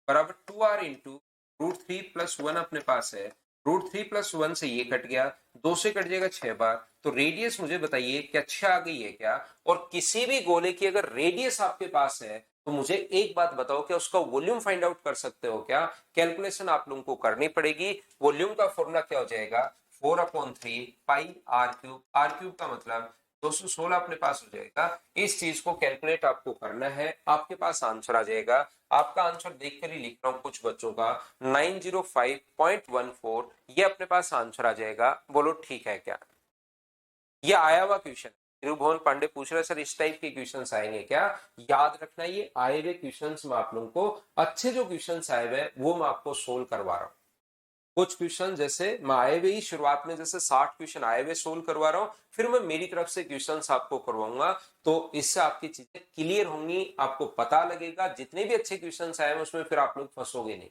बराबर 2r इंटू √3 प्लस 1 अपने पास है, √3 प्लस 1 से ये कट गया, 2 से कट जाएगा 6 बार। तो रेडियस मुझे बताइए क्या 6 आ गई है क्या? और किसी भी गोले की अगर रेडियस आपके पास है तो मुझे एक बात बताओ, क्या उसका वॉल्यूम फाइंड आउट कर सकते हो क्या? कैलकुलेशन आप लोगों को करनी पड़ेगी। वॉल्यूम का फॉर्मूला क्या हो जाएगा? 4/3 पाई r क्यूब, r क्यूब का मतलब 216 अपने पास हो जाएगा। इस चीज को कैलकुलेट आपको करना है, आपके पास आंसर आ जाएगा। आपका आंसर देखकर ही लिख रहा हूं कुछ बच्चों का 905.14, ये अपने पास आंसर आ जाएगा। बोलो ठीक है क्या? ये आया हुआ क्वेश्चन, त्रिभुवन पांडे पूछ रहे सर इस टाइप के क्वेश्चंस आएंगे क्या? याद रखना ये आए हुए क्वेश्चंस में आप लोगों को, अच्छे जो क्वेश्चंस आए हुए वो मैं आपको सोल्व करवा रहा हूँ। कुछ क्वेश्चन जैसे मैं आए हुए ही शुरुआत में जैसे 60 क्वेश्चन आए हुए सोल्व करवा रहा हूँ, फिर मैं मेरी तरफ से क्वेश्चंस आपको करवाऊंगा, तो इससे आपकी चीजें क्लियर होंगी, आपको पता लगेगा जितने भी अच्छे क्वेश्चंस आए हैं उसमें फिर आप लोग फंसोगे नहीं।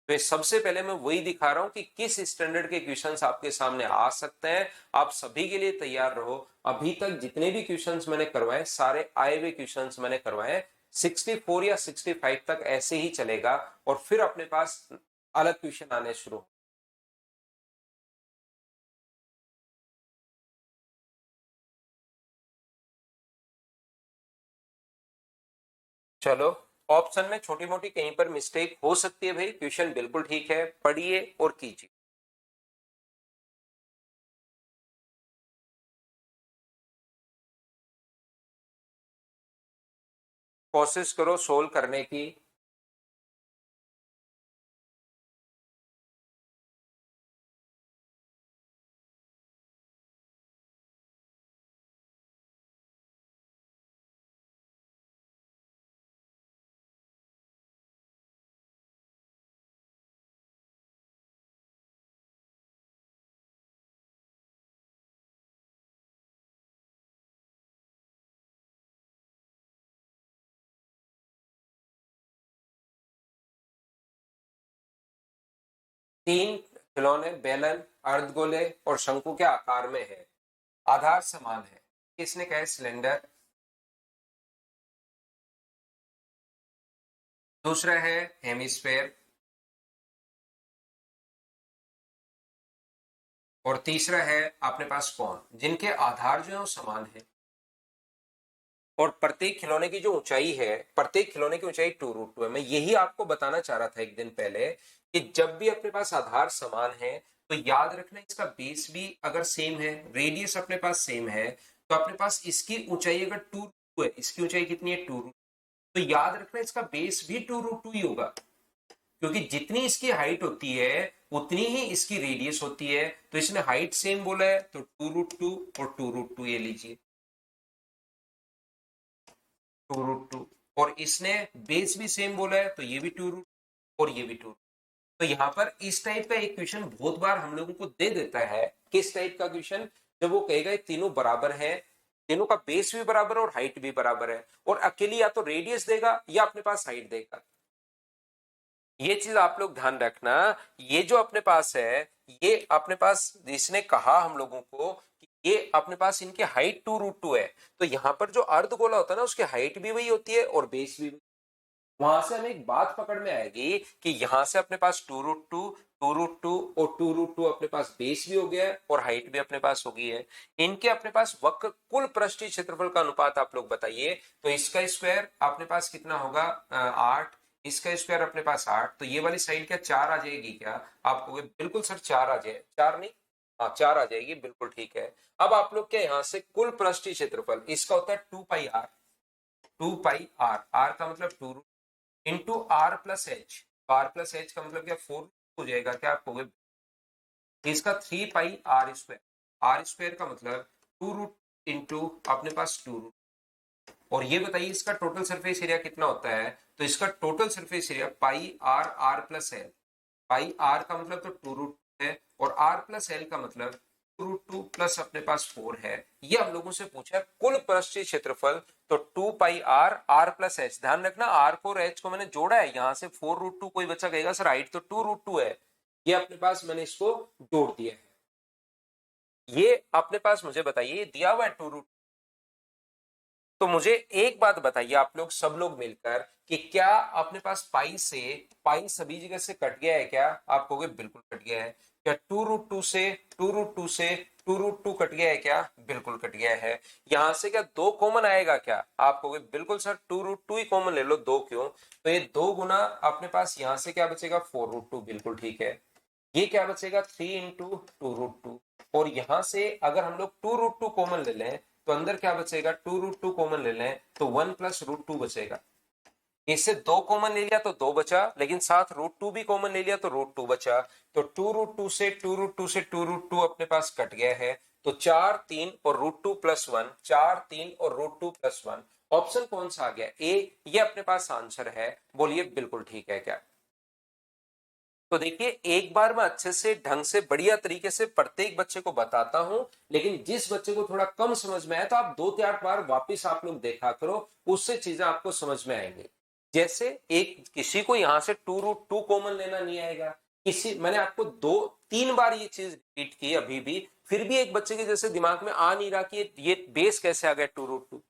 तो सबसे पहले मैं वही दिखा रहा हूं कि किस स्टैंडर्ड के क्वेश्चंस आपके सामने आ सकते हैं, आप सभी के लिए तैयार रहो। अभी तक जितने भी क्वेश्चंस मैंने करवाए सारे आए हुए क्वेश्चंस मैंने करवाए, 64 या 65 तक ऐसे ही चलेगा, और फिर अपने पास अलग क्वेश्चन आने शुरू। चलो, ऑप्शन में छोटी मोटी कहीं पर मिस्टेक हो सकती है भाई, क्वेश्चन बिल्कुल ठीक है, पढ़िए और कीजिए। कोशिश करो सोल्व करने की। तीन खिलौने बेलन, अर्धगोले और शंकु के आकार में है, आधार समान है, किसने कहा? सिलेंडर। दूसरा है हेमिस्फेयर, और तीसरा है अपने पास कौन, जिनके आधार जो है वो समान है। और प्रत्येक खिलौने की जो ऊंचाई है, प्रत्येक खिलौने की ऊंचाई 2√2 है। मैं यही आपको बताना चाह रहा था एक दिन पहले कि जब भी अपने पास आधार समान है तो याद रखना इसका बेस भी अगर सेम है, रेडियस अपने पास सेम है, तो अपने पास इसकी ऊंचाई अगर 2√2 है, इसकी ऊंचाई कितनी है? 2√2, तो याद रखना इसका बेस भी 2√2 ही होगा, क्योंकि जितनी इसकी हाइट होती है उतनी ही इसकी रेडियस होती है। तो इसने हाइट सेम बोला है तो 2√2 और 2√2 ये लीजिए 2√2, और इसने बेस भी सेम बोला है तो ये भी 2√2 और ये भी 2। तो यहाँ पर इस टाइप का एक क्वेश्चन बहुत बार हम लोगों को दे देता है। किस टाइप का क्वेश्चन? जब वो कहेगा ये तीनों बराबर है, तीनों का बेस भी बराबर है और हाइट भी बराबर है, और अकेली या तो रेडियस देगा या अपने पास हाइट देगा। ये चीज आप लोग ध्यान रखना। ये जो अपने पास है, ये अपने पास इसने कहा हम लोगों को कि ये अपने पास इनकी हाइट 2√2 है, तो यहाँ पर जो अर्धगोला होता है ना उसकी हाइट भी वही होती है और बेस भी। वहां से हमें एक बात पकड़ में आएगी कि यहां से अपने पास 2√2, 2√2 और 2√2 अपने पास बेस भी हो गया है और हाइट भी अपने पास हो गई है। इनके अपने पास वक्र कुल पृष्ठीय क्षेत्रफल का अनुपात आप लोग बताइए। तो इसका स्क्वायर अपने पास कितना होगा? 8। इसका स्क्वायर अपने पास 8, तो ये वाली साइड क्या 4 आ जाएगी क्या? आप कहोगे बिल्कुल सर 4 आ जाए, 4 नहीं, हाँ 4 आ जाएगी, बिल्कुल ठीक है। अब आप लोग क्या यहाँ से कुल पृष्ठीय क्षेत्रफल इसका होता है 2πr, 2πr, आर का मतलब 2 into r plus h, r plus h का मतलब क्या 4 हो जाएगा क्या? आपको इसका 3πr², आर स्क्वायर का मतलब 2√, इंटू अपने पास 2√, और ये बताइए इसका टोटल सरफेस एरिया कितना होता है? तो इसका total surface area pi r, r plus l, pi r का मतलब तो 2√2 है और आर प्लस एल का मतलब 2√2 प्लस अपने पास 4 है। ये हम लोगों से पूछा है कुल पृष्ठीय क्षेत्रफल, तो 2πr, आर प्लस एच। ध्यान रखना आर को और एच को मैंने जोड़ा है, यहां से 4√2 कोई बच्चा कहेगा सर हाइट तो 2√2 है, ये अपने पास मैंने इसको जोड़ दिया है। ये अपने पास मुझे बताइए दिया हुआ है 2√2, तो मुझे एक बात बताइए आप लोग सब लोग मिलकर कि क्या अपने पास पाई से पाई सभी जगह से कट गया है क्या? आप कहोगे बिल्कुल कट गया है। क्या 2√2 से 2√2 से 2√2 कट गया है क्या? बिल्कुल कट गया है। यहां से क्या 2 कॉमन आएगा क्या? आप कहोगे बिल्कुल सर 2√2 ही कॉमन ले लो, 2 क्यों? तो ये 2 गुना अपने पास यहां से क्या बचेगा 4√2, बिल्कुल ठीक है। ये क्या बचेगा 3 × 2√2, और यहां से अगर हम लोग 2√2 कॉमन ले लें तो अंदर क्या बचेगा 2√2 कॉमन ले लें तो 1 + √2 बचेगा। इससे 2 कॉमन ले लिया तो 2 बचा, लेकिन साथ √2 भी कॉमन ले लिया तो √2 बचा। तो 2√2 से 2√2 से 2√2 अपने पास कट गया है, तो 4, 3 और √2 + 1, 4, 3 और √2 + 1। ऑप्शन कौन सा आ गया? ए, ये अपने पास आंसर है। बोलिए बिल्कुल ठीक है क्या? तो देखिए एक बार मैं अच्छे से ढंग से बढ़िया तरीके से प्रत्येक बच्चे को बताता हूं, लेकिन जिस बच्चे को थोड़ा कम समझ में आए तो आप 2-4 बार वापिस आप लोग देखा करो, उससे चीजें आपको समझ में आएंगी। जैसे एक किसी को यहां से 2√2 कॉमन लेना नहीं आएगा, किसी मैंने आपको 2-3 बार ये चीज रिपीट की अभी भी, फिर भी एक बच्चे के जैसे दिमाग में आ नहीं रहा कि ये बेस कैसे आ गया 2√2,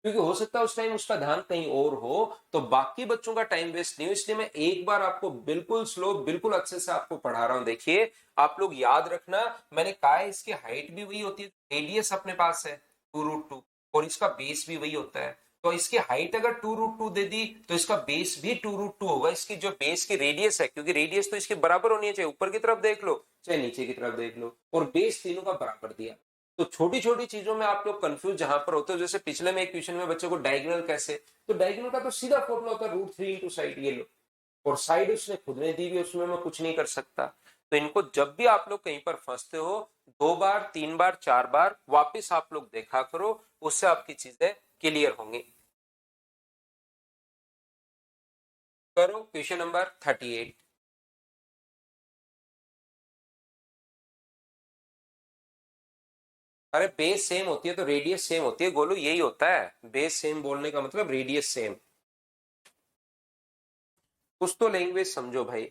क्योंकि हो सकता है उस टाइम उसका ध्यान कहीं और हो, तो बाकी बच्चों का टाइम वेस्ट नहीं हो, इसलिए मैं एक बार आपको बिल्कुल स्लो बिल्कुल अच्छे से आपको पढ़ा रहा हूं। देखिए आप लोग याद रखना, मैंने कहा है इसकी हाइट भी वही होती है, रेडियस अपने पास है 2√2 और इसका बेस भी वही होता है। तो इसकी हाइट अगर 2√2 दे दी तो इसका बेस भी 2√2 होगा। इसकी जो बेस की रेडियस है, क्योंकि रेडियस तो इसके बराबर होनी है, चाहे ऊपर की तरफ देख लो चाहे नीचे की तरफ देख लो, और बेस तीनों का बराबर दिया। तो छोटी छोटी चीजों में आप लोग कंफ्यूज जहां पर होते हो, जैसे पिछले में एक क्वेश्चन में बच्चे को डायगोनल कैसे, तो डायगोनल का तो सीधा फॉर्मूला होता है √3 × साइड, ये लो, और साइड उसने खुद ने दी हुई, उसमें मैं कुछ नहीं कर सकता। तो इनको जब भी आप लोग कहीं पर फंसते हो 2 बार 3 बार 4 बार वापिस आप लोग देखा करो, उससे आपकी चीजें क्लियर होंगी। करो क्वेश्चन नंबर 38। अरे बेस सेम होती है तो रेडियस सेम होती है गोलू, यही होता है बेस सेम बोलने का मतलब, रेडियस सेम। कुछ तो लैंग्वेज समझो भाई।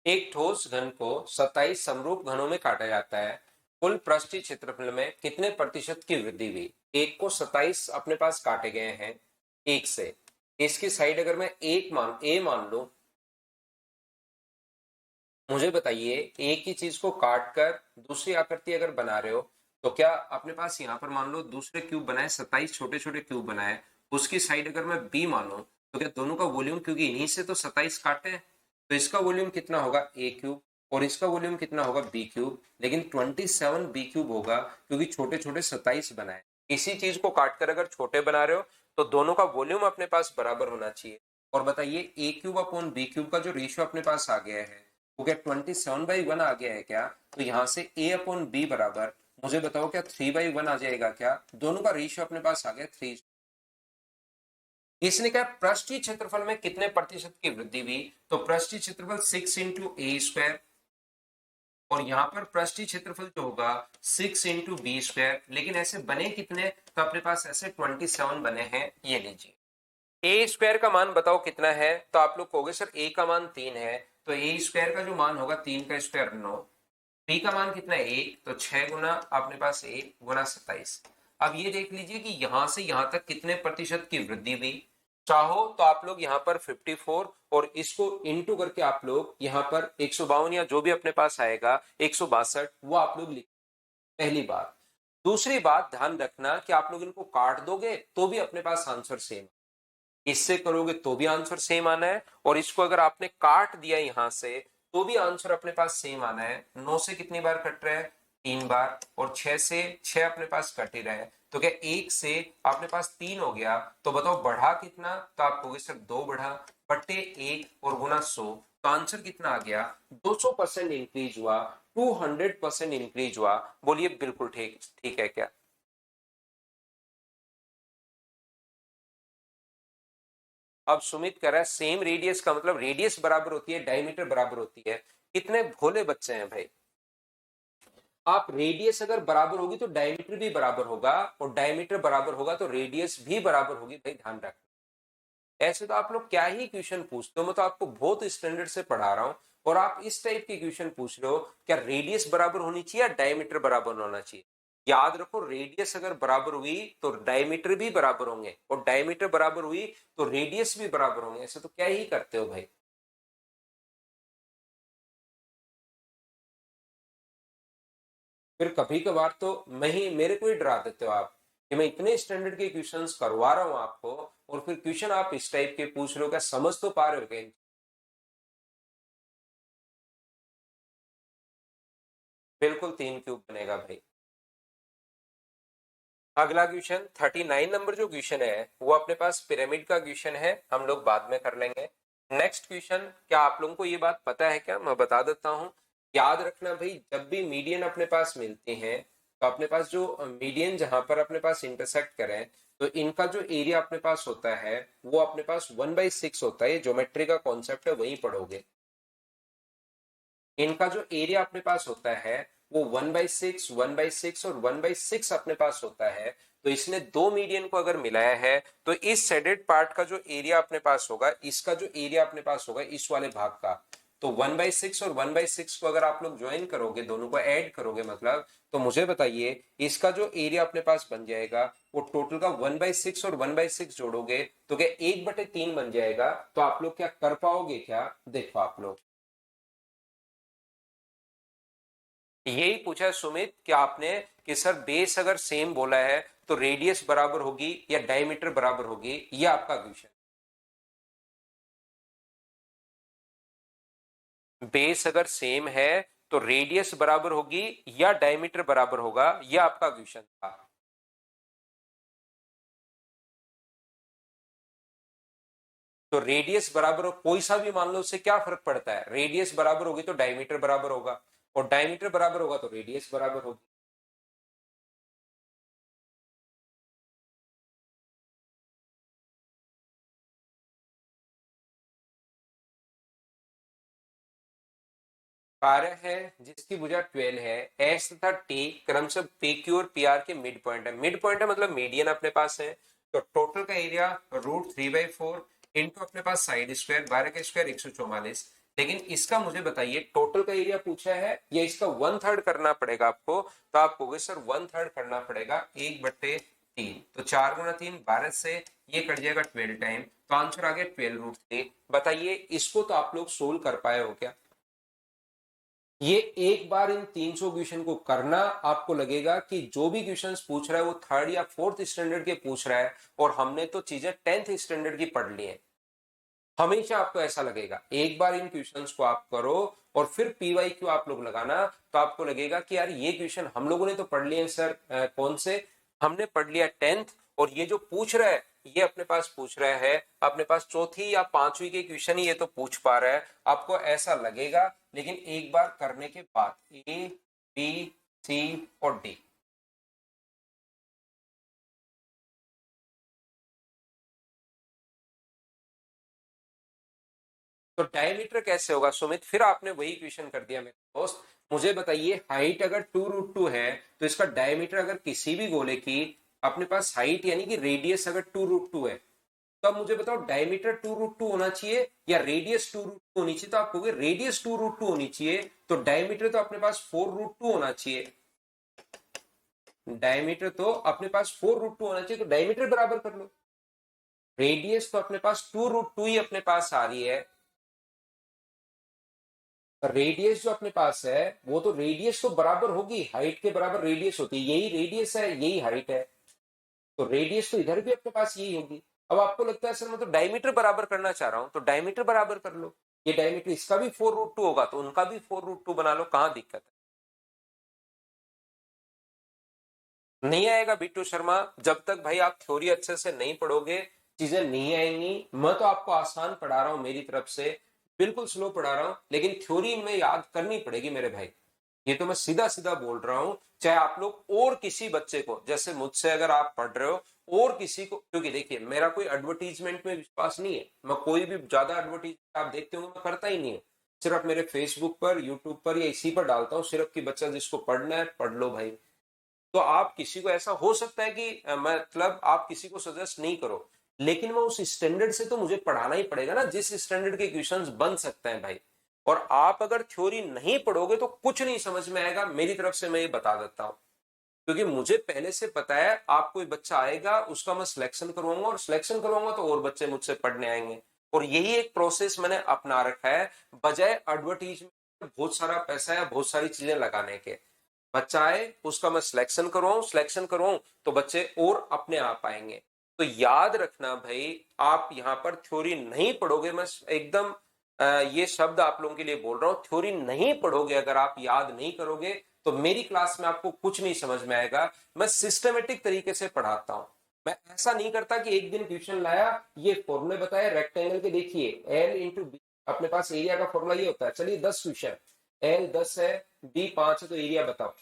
एक ठोस घन को 27 समरूप घनों में काटा जाता है, कुल पृष्ठीय क्षेत्रफल में कितने प्रतिशत की वृद्धि हुई? एक को 27 अपने पास काटे गए हैं एक से, इसकी साइड अगर मैं एक मान ए मान लूं, मुझे बताइए, एक ही चीज को काट कर दूसरी आकृति अगर बना रहे हो, तो क्या अपने पास यहाँ पर मान लो दूसरे क्यूब बनाए, 27 छोटे छोटे क्यूब बनाए, उसकी साइड अगर मैं बी मानूं, तो क्या दोनों का वॉल्यूम, क्योंकि इन्हीं से तो 27 काटे हैं, तो इसका वॉल्यूम कितना होगा ए क्यूब, और इसका वॉल्यूम कितना होगा बी क्यूब, लेकिन 27 बी क्यूब होगा क्योंकि छोटे छोटे 27 बनाए। इसी चीज को काट कर अगर छोटे बना रहे हो, तो दोनों का वॉल्यूम अपने पास बराबर होना चाहिए। और बताइए, ए क्यूब अपॉन बी क्यूब का जो रेशियो अपने पास आ गया है, वो क्या 27/1 आ गया है क्या? तो यहां से a अपॉन बी बराबर, मुझे बताओ क्या 3/1 आ जाएगा क्या? दोनों का रेशियो अपने पास आ गया 3। इसने क्या पृष्ठीय क्षेत्रफल में कितने प्रतिशत की वृद्धि हुई? तो पृष्ठीय क्षेत्रफल 6 × a², और यहाँ पर पृष्ठीय क्षेत्रफल जो होगा 6 × b², लेकिन ऐसे बने कितने? तो अपने पास ऐसे 27 बने हैं। ये लीजिए, ए स्क्वायर का मान बताओ कितना है? तो आप लोग कहोगे सर ए का मान 3 है, तो ए स्क्वायर का जो मान होगा 3 का स्क्वायर 9, बी का मान कितना है 1, तो 6 गुना अपने पास 1 गुना 27। अब ये देख लीजिए कि यहां से यहां तक कितने प्रतिशत की वृद्धि हुई। चाहो तो आप लोग यहाँ पर 54 और इसको इंटू करके आप लोग यहाँ पर 152 या जो भी अपने पास आएगा 162, वो आप लोग लिख। पहली बात। दूसरी बात ध्यान रखना कि आप लोग इनको काट दोगे तो भी अपने पास आंसर सेम, इससे करोगे तो भी आंसर सेम आना है, और इसको अगर आपने काट दिया यहां से तो भी आंसर अपने पास सेम आना है। 9 से कितनी बार कट रहा है? 3 बार, और 6 से 6 अपने पास कट ही रहा है, तो क्या 1 से अपने पास 3 हो गया? तो बताओ बढ़ा कितना? तो आप कहोगे सर 2 बढ़ा, बटे 1 और गुना 100, तो आंसर कितना आ गया? 200% इंक्रीज हुआ, 200% इंक्रीज हुआ। बोलिए बिल्कुल ठीक ठीक है क्या? अब सुमित कह रहा है सेम रेडियस का मतलब रेडियस बराबर होती है, डायमीटर बराबर होती है। कितने भोले बच्चे हैं भाई। आप रेडियस अगर बराबर होगी तो डायमीटर भी बराबर होगा, और डायमीटर बराबर होगा तो रेडियस भी बराबर होगी। भाई ध्यान रखना, ऐसे तो आप लोग क्या ही क्वेश्चन पूछते हो, मैं तो आपको बहुत स्टैंडर्ड से पढ़ा रहा हूं, और आप इस टाइप के क्वेश्चन पूछ रहे हो। क्या रेडियस बराबर होनी चाहिए या डायमीटर बराबर होना चाहिए? याद रखो, रेडियस अगर बराबर हुई तो डायमीटर भी बराबर होंगे, और डायमीटर बराबर हुई तो रेडियस भी बराबर होंगे। ऐसे तो क्या ही करते हो भाई। फिर कभी कभार तो मैं ही, मेरे को ही डरा देते हो आप, कि मैं इतने स्टैंडर्ड के क्वेश्चंस करवा रहा हूं आपको, और फिर क्वेश्चन आप इस टाइप के पूछ रहे हो। क्या समझ तो पा रहे हो क्या? बिल्कुल 3 क्यूब बनेगा भाई। अगला क्वेश्चन 39 नंबर जो क्वेश्चन है वो अपने पास पिरामिड का क्वेश्चन है, हम लोग बाद में कर लेंगे। नेक्स्ट क्वेश्चन, क्या आप लोगों को ये बात पता है क्या? मैं बता देता हूँ। याद रखना भाई, जब भी मीडियन अपने पास मिलते हैं, तो अपने पास जो मीडियन जहां पर अपने पास इंटरसेक्ट करें, तो इनका जो एरिया अपने पास होता है वो अपने पास 1/6 होता है। ज्योमेट्री का कॉन्सेप्ट है, वही पढ़ोगे। इनका जो एरिया अपने पास होता है वो 1/6, 1/6 और 1/6 अपने पास होता है। तो इसने दो मीडियन को अगर मिलाया है, तो इस शेडेड पार्ट का जो एरिया अपने पास होगा, इसका जो एरिया अपने पास होगा इस वाले भाग का, तो 1/6 और 1/6 को अगर आप लोग ज्वाइन करोगे, दोनों को ऐड करोगे मतलब, तो मुझे बताइए इसका जो एरिया अपने पास बन जाएगा वो टोटल का 1/6 और 1/6 जोड़ोगे तो क्या 1/3 बन जाएगा। तो आप लोग क्या कर पाओगे क्या? देखो आप लोग, यही पूछा है सुमित कि आपने, कि सर बेस अगर सेम बोला है तो रेडियस बराबर होगी या डायमीटर बराबर होगी, ये आपका क्वेश्चन। बेस अगर सेम है तो रेडियस बराबर होगी या डायमीटर बराबर होगा, ये आपका क्वेश्चन था। तो रेडियस बराबर हो, कोई सा भी मान लो, उससे क्या फर्क पड़ता है? रेडियस बराबर होगी तो डायमीटर बराबर होगा, और डायमीटर बराबर होगा तो रेडियस बराबर होगी। कार्य है जिसकी भुजा 12 है, एस तथा टी क्रम से पी क्यू और पी आर के मिड पॉइंट है। मिड पॉइंट है मतलब मीडियन अपने पास है। तो टोटल का एरिया √3/4 इंटू अपने पास साइड स्क्वायर, 12 का स्क्वायर 144। लेकिन इसका मुझे बताइए टोटल का एरिया पूछा है या इसका 1/3 करना पड़ेगा आपको? तो आप कहोगे सर 1/3 करना पड़ेगा, 1/3। तो 4 × 3 12 से ये कट जाएगा 12 टाइम, तो आंसर आ गया 12√3। बताइए इसको तो आप लोग सोल्व कर पाए हो क्या? ये एक बार इन 300 क्वेश्चन को करना, आपको लगेगा कि जो भी क्वेश्चंस पूछ रहा है वो थर्ड या फोर्थ स्टैंडर्ड के पूछ रहा है और हमने तो चीजें 10th स्टैंडर्ड की पढ़ ली है। हमेशा आपको ऐसा लगेगा। एक बार इन क्वेश्चंस को आप करो और फिर पीवाई क्यू आप लोग लगाना, तो आपको लगेगा कि यार ये क्वेश्चन हम लोगों ने तो पढ़ लिए हैं सर। कौन से? हमने पढ़ लिया 10th, और ये जो पूछ रहा है ये अपने पास पूछ रहा है, अपने पास चौथी या पांचवी के क्वेश्चन ही ये तो पूछ पा रहा है, आपको ऐसा लगेगा। लेकिन एक बार करने के बाद ए, बी, सी और डी। तो डायमीटर कैसे होगा सुमित? फिर आपने वही क्वेश्चन कर दिया मेरे दोस्त। मुझे बताइए, हाइट अगर 2√2 है तो इसका डायमीटर अगर किसी भी गोले की, अपने पास हाइट यानी कि रेडियस अगर 2√2 है, तो अब मुझे बताओ डायमीटर 2√2 होना चाहिए या रेडियस 2√2 होनी चाहिए? तो आप कहोगे रेडियस 2√2 होनी चाहिए, तो डायमीटर तो अपने पास 4√2 होना चाहिए। डायमीटर तो अपने पास 4√2 होना चाहिए, तो डायमीटर बराबर कर लो। रेडियस तो अपने पास 2√2 ही अपने पास आ रही है। रेडियस जो अपने पास है वो तो रेडियस तो बराबर होगी, हाइट के बराबर रेडियस होती है। यही रेडियस है, यही हाइट है, तो रेडियस तो इधर भी अपने पास यही होगी। अब आपको लगता है सर मैं तो डायमीटर बराबर करना चाह रहा हूं, तो डायमीटर बराबर कर लो। ये डायमीटर इसका भी 4√2 होगा तो उनका भी 4√2 बना लो, कहां दिक्कत है? नहीं आएगा बिट्टू शर्मा, जब तक भाई आप थ्योरी अच्छे से नहीं पढ़ोगे चीजें नहीं आएंगी। मैं तो आपको आसान पढ़ा रहा हूं मेरी तरफ से, बिल्कुल स्लो पढ़ा रहा हूं, लेकिन थ्योरी में याद करनी पड़ेगी मेरे भाई। ये तो मैं सीधा सीधा बोल रहा हूं। चाहे आप लोग और किसी बच्चे को, जैसे मुझसे अगर आप पढ़ रहे हो और किसी को, क्योंकि देखिए मेरा कोई एडवर्टीजमेंट में विश्वास नहीं है, मैं कोई भी ज्यादा एडवर्टीजमेंट आप देखते होंगे मैं करता ही नहीं हूँ। सिर्फ मेरे फेसबुक पर, यूट्यूब पर या इसी पर डालता हूँ सिर्फ कि बच्चा जिसको पढ़ना है पढ़ लो भाई। तो आप किसी को, ऐसा हो सकता है कि मतलब आप किसी को सजेस्ट नहीं करो, लेकिन मैं उस स्टैंडर्ड से तो मुझे पढ़ाना ही पड़ेगा ना जिस स्टैंडर्ड के क्वेश्चंस बन सकते हैं भाई। और आप अगर थ्योरी नहीं पढ़ोगे तो कुछ नहीं समझ में आएगा, मेरी तरफ से मैं ये बता देता हूं। क्योंकि मुझे पहले से पता है आप कोई बच्चा आएगा उसका मैं सिलेक्शन करवाऊंगा, और सिलेक्शन करवाऊंगा तो और बच्चे मुझसे पढ़ने आएंगे। और यही एक प्रोसेस मैंने अपना रखा है, बजाय एडवर्टीजमेंट बहुत सारा पैसा या बहुत सारी चीजें लगाने के। बच्चा आए उसका मैं सिलेक्शन करवाऊं तो बच्चे और अपने आप आएंगे। तो याद रखना भाई, आप यहाँ पर थ्योरी नहीं पढ़ोगे, मैं एकदम ये शब्द आप लोगों के लिए बोल रहा हूं, थ्योरी नहीं पढ़ोगे, अगर आप याद नहीं करोगे तो मेरी क्लास में आपको कुछ नहीं समझ में आएगा। मैं सिस्टमेटिक तरीके से पढ़ाता हूं। मैं ऐसा नहीं करता कि एक दिन ट्यूशन लाया, ये फॉर्मूले बताया रेक्टेंगल के, देखिए L×B, अपने पास एरिया का फॉर्मूला ये होता है। चलिए 10 क्वेश्चन, L 10 है, B 5 है, तो एरिया बताओ।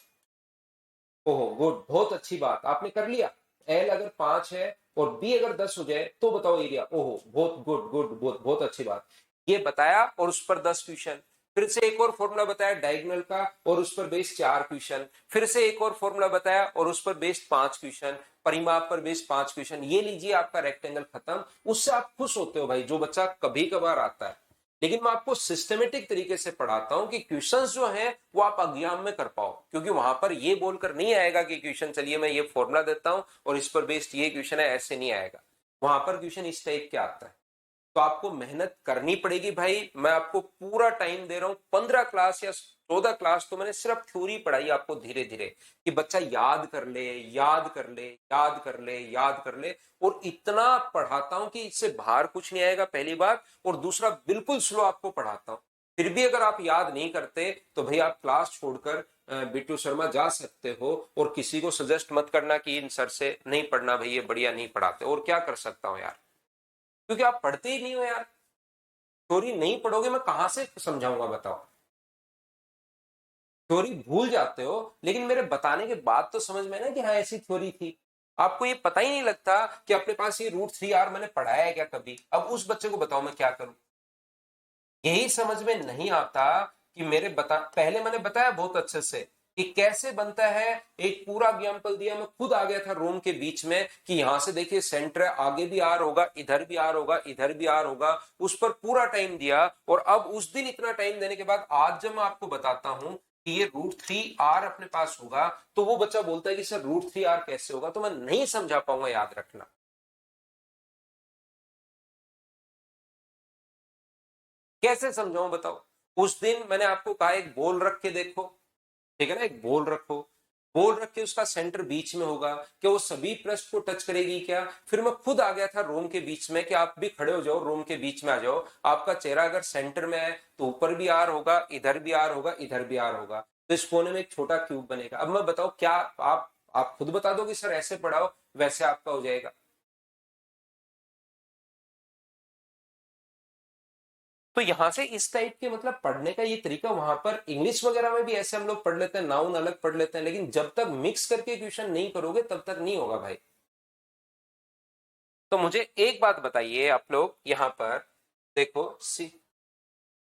ओहो गुड, बहुत अच्छी बात, आपने कर लिया। एल अगर 5 है और बी अगर 10 हो जाए तो बताओ एरिया। ओहो बहुत गुड गुड, बहुत बहुत अच्छी बात। ये बताया और उस पर 10 क्वेश्चन। फिर से एक और फॉर्मूला बताया डायगोनल का और उस पर बेस्ड 4 क्वेश्चन। फिर से एक और फॉर्मूला बताया और उस पर बेस्ड 5 क्वेश्चन। परिमाप पर बेस्ड 5 क्वेश्चन। ये लीजिए आपका रेक्टेंगल खत्म। उससे आप खुश होते हो भाई, जो बच्चा कभी कभार आता है। लेकिन मैं आपको सिस्टमेटिक तरीके से पढ़ाता हूं कि क्वेश्चंस जो हैं वो आप एग्जाम में कर पाओ, क्योंकि वहां पर ये बोलकर नहीं आएगा कि क्वेश्चन चलिए मैं ये फॉर्मूला देता हूं और इस पर बेस्ड ये क्वेश्चन है, ऐसे नहीं आएगा। वहां पर क्वेश्चन इस टाइप के आता है। तो आपको मेहनत करनी पड़ेगी भाई। मैं आपको पूरा टाइम दे रहा हूं, 15 क्लास या 14 क्लास तो मैंने सिर्फ थ्योरी पढ़ाई आपको धीरे धीरे, कि बच्चा याद कर ले, याद कर ले, याद कर ले, याद कर ले। और इतना पढ़ाता हूं कि इससे बाहर कुछ नहीं आएगा, पहली बात। और दूसरा, बिल्कुल स्लो आपको पढ़ाता हूं। फिर भी अगर आप याद नहीं करते तो भाई आप क्लास छोड़कर बिट्टू शर्मा जा सकते हो। और किसी को सजेस्ट मत करना कि इन सर से नहीं पढ़ना भाई, ये बढ़िया नहीं पढ़ाते। और क्या कर सकता हूं यार, क्योंकि आप पढ़ते ही नहीं हो यार। थ्योरी नहीं पढ़ोगे मैं कहां से समझाऊंगा बताओ? थ्योरी भूल जाते हो, लेकिन मेरे बताने के बाद तो समझ में ना कि हाँ ऐसी थ्योरी थी। आपको ये पता ही नहीं लगता कि अपने पास ये √3r मैंने पढ़ाया है क्या कभी? अब उस बच्चे को बताओ मैं क्या करूं? यही समझ में नहीं आता कि मेरे बता, पहले मैंने बताया बहुत अच्छे से कि कैसे बनता है। एक पूरा एग्जाम्पल दिया, मैं खुद आ गया था रूम के बीच में कि यहां से देखिए सेंटर है, आगे भी आर होगा, इधर भी आर होगा, इधर भी आर होगा। उस पर पूरा टाइम दिया। और अब उस दिन इतना टाइम देने के बाद आज जब मैं आपको बताता हूं कि ये √3r अपने पास होगा, तो वो बच्चा बोलता है कि सर √3r कैसे होगा, तो मैं नहीं समझा पाऊंगा, याद रखना। कैसे समझाऊं बताओ? उस दिन मैंने आपको कहा एक बॉल रख के देखो, ठीक है ना, एक बॉल रखो, बॉल रख के उसका सेंटर बीच में होगा, क्या वो सभी पृष्ठ को टच करेगी क्या? फिर मैं खुद आ गया था रोम के बीच में कि आप भी खड़े हो जाओ, रोम के बीच में आ जाओ, आपका चेहरा अगर सेंटर में है तो ऊपर भी आर होगा, इधर भी आर होगा, इधर भी आर होगा, तो इस कोने में एक छोटा क्यूब बनेगा। अब मैं बताओ क्या आप खुद बता दो कि सर ऐसे पढ़ाओ वैसे आपका हो जाएगा? तो यहां से इस टाइप के मतलब पढ़ने का ये तरीका, वहां पर इंग्लिश वगैरह में भी ऐसे हम लोग पढ़ लेते हैं, नाउन अलग पढ़ लेते हैं, लेकिन जब तक मिक्स करके क्वेश्चन नहीं करोगे तब तक नहीं होगा भाई। तो मुझे एक बात बताइए आप लोग यहां पर, देखो सी,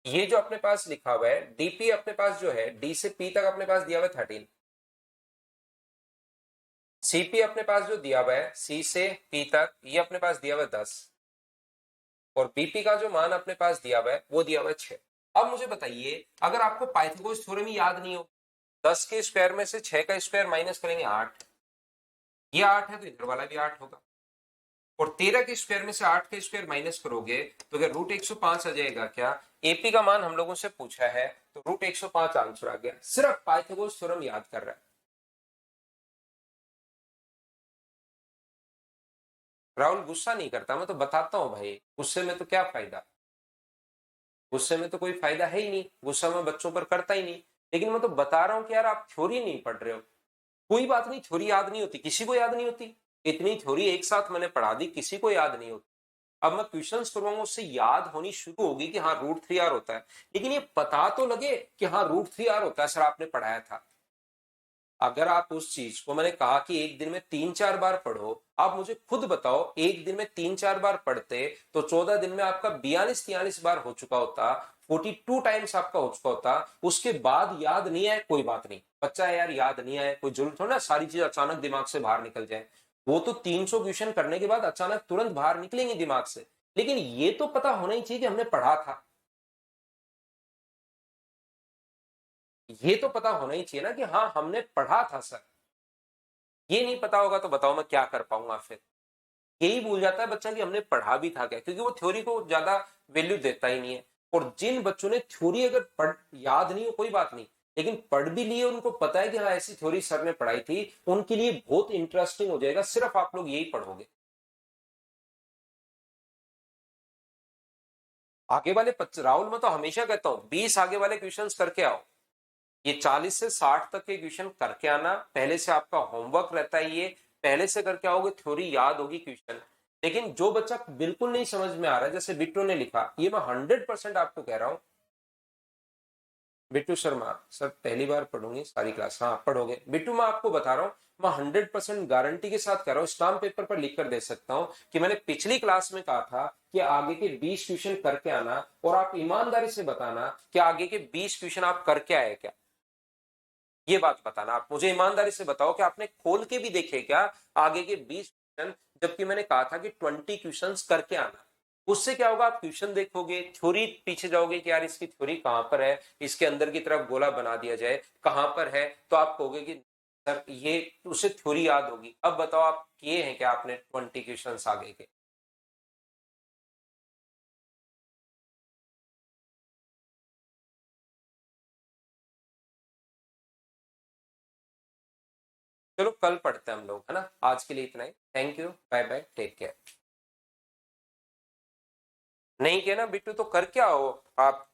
ये जो अपने पास लिखा हुआ है डीपी, अपने पास जो है डी से पी तक अपने पास दिया हुआ है 13, सीपी अपने पास जो दिया हुआ है सी से पी तक ये अपने पास दिया हुआ है 10, और बीपी का जो मान अपने पास दिया हुआ है वो दिया हुआ है 6। अब मुझे बताइए अगर आपको पाइथागोरस थ्योरम याद नहीं हो, 10 के स्क्वायर में से 6 का स्क्वायर माइनस करेंगे 8, ये 8 है तो इधर वाला भी 8 होगा, और 13 के स्क्वायर में से 8 के स्क्वायर माइनस करोगे तो क्या रूट 105 आ जाएगा क्या? एपी का मान हम लोगों से पूछा है तो रूट 105 आंसर आ गया, सिर्फ पाइथागोरस थ्योरम याद कर रहा है। राहुल गुस्सा नहीं करता, मैं तो बताता हूँ भाई, गुस्से में तो क्या फायदा, गुस्से में तो कोई फायदा है ही नहीं, गुस्सा मैं बच्चों पर करता ही नहीं, लेकिन मैं तो बता रहा हूँ कि यार आप थ्योरी नहीं पढ़ रहे हो। कोई बात नहीं, थ्योरी याद नहीं होती, किसी को याद नहीं होती, इतनी थ्योरी एक साथ मैंने पढ़ा दी, किसी को याद नहीं होती। अब मैं क्वेश्चंस करवाऊंगा उससे याद होनी शुरू होगी कि हाँ रूट थ्री आर होता है, लेकिन ये पता तो लगे कि हाँ रूट थ्री आर होता है, सर आपने पढ़ाया था। अगर आप उस चीज को, मैंने कहा कि एक दिन में 3-4 बार पढ़ो, आप मुझे खुद बताओ एक दिन में 3-4 बार पढ़ते तो 14 दिन में आपका 42-43 बार हो चुका होता, 42 टाइम्स आपका हो चुका होता। उसके बाद याद नहीं आए कोई बात नहीं, बच्चा है यार याद नहीं आए कोई जरूरत हो ना सारी चीज अचानक दिमाग से बाहर निकल जाए, वो तो 300 क्वेश्चन करने के बाद अचानक तुरंत बाहर निकलेंगे दिमाग से, लेकिन ये तो पता होना ही चाहिए कि हमने पढ़ा था, ये तो पता होना ही चाहिए ना कि हाँ हमने पढ़ा था सर। ये नहीं पता होगा तो बताओ मैं क्या कर पाऊंगा फिर? यही भूल जाता है बच्चा कि हमने पढ़ा भी था क्या, क्योंकि वो थ्योरी को ज्यादा वैल्यू देता ही नहीं है। और जिन बच्चों ने थ्योरी अगर पढ़ याद नहीं हो कोई बात नहीं, लेकिन पढ़ भी लिए, उनको पता है कि हाँ ऐसी थ्योरी सर ने पढ़ाई थी, उनके लिए बहुत इंटरेस्टिंग हो जाएगा, सिर्फ आप लोग यही पढ़ोगे। आगे वाले राहुल मैं तो हमेशा कहता हूँ 20 आगे वाले क्वेश्चन करके आओ, ये 40 से 60 तक के क्वेश्चन करके आना, पहले से आपका होमवर्क रहता है, ये पहले से करके आओगे, थ्योरी याद होगी क्वेश्चन। लेकिन जो बच्चा बिल्कुल नहीं समझ में आ रहा है, जैसे बिट्टू ने लिखा, ये मैं 100% आपको कह रहा हूं, बिट्टू शर्मा सर पहली बार पढ़ूंगी सारी क्लास, हाँ पढ़ोगे बिट्टू, मैं आपको बता रहा हूँ, मैं 100% गारंटी के साथ कह रहा हूँ, स्टाम्प पेपर पर लिख कर दे सकता हूँ कि मैंने पिछली क्लास में कहा था कि आगे के 20 क्वेश्चन करके आना, और आप ईमानदारी से बताना कि आगे के 20 क्वेश्चन आप करके आए क्या, ये बात बताना, आप मुझे ईमानदारी से बताओ कि आपने खोल के भी देखे क्या आगे के 20 क्वेश्चन, जबकि मैंने कहा था कि 20 क्वेश्चंस करके आना। उससे क्या होगा, आप क्वेश्चन देखोगे, थ्योरी पीछे जाओगे कि यार इसकी थ्योरी कहां पर है, इसके अंदर की तरफ गोला बना दिया जाए कहां पर है, तो आप कहोगे कि सर ये, उससे थ्योरी याद होगी। अब बताओ आप किए हैं क्या आपने 20 क्वेश्चन आगे के? चलो कल पढ़ते हैं हम लोग, है ना, आज के लिए इतना ही, thank you, bye bye, take care. नहीं किया ना बिट्टू तो करके आओ, आप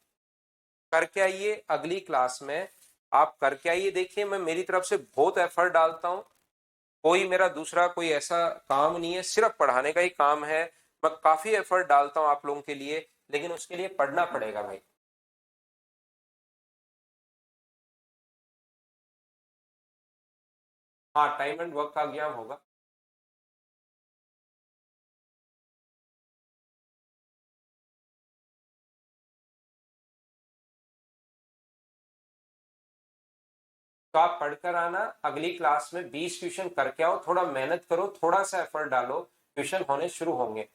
करके आइए अगली क्लास में, आप करके आइए, देखिए मैं मेरी तरफ से बहुत एफर्ट डालता हूँ, कोई मेरा दूसरा कोई ऐसा काम नहीं है, सिर्फ पढ़ाने का ही काम है, मैं काफी एफर्ट डालता हूँ आप लोगों के लिए, लेकिन उसके लिए पढ़ना पड़ेगा भाई। हाँ टाइम एंड वर्क का ज्ञान होगा। तो आप पढ़कर आना, अगली क्लास में 20 क्वेश्चन करके आओ, थोड़ा मेहनत करो, थोड़ा सा एफर्ट डालो, क्वेश्चन होने शुरू होंगे।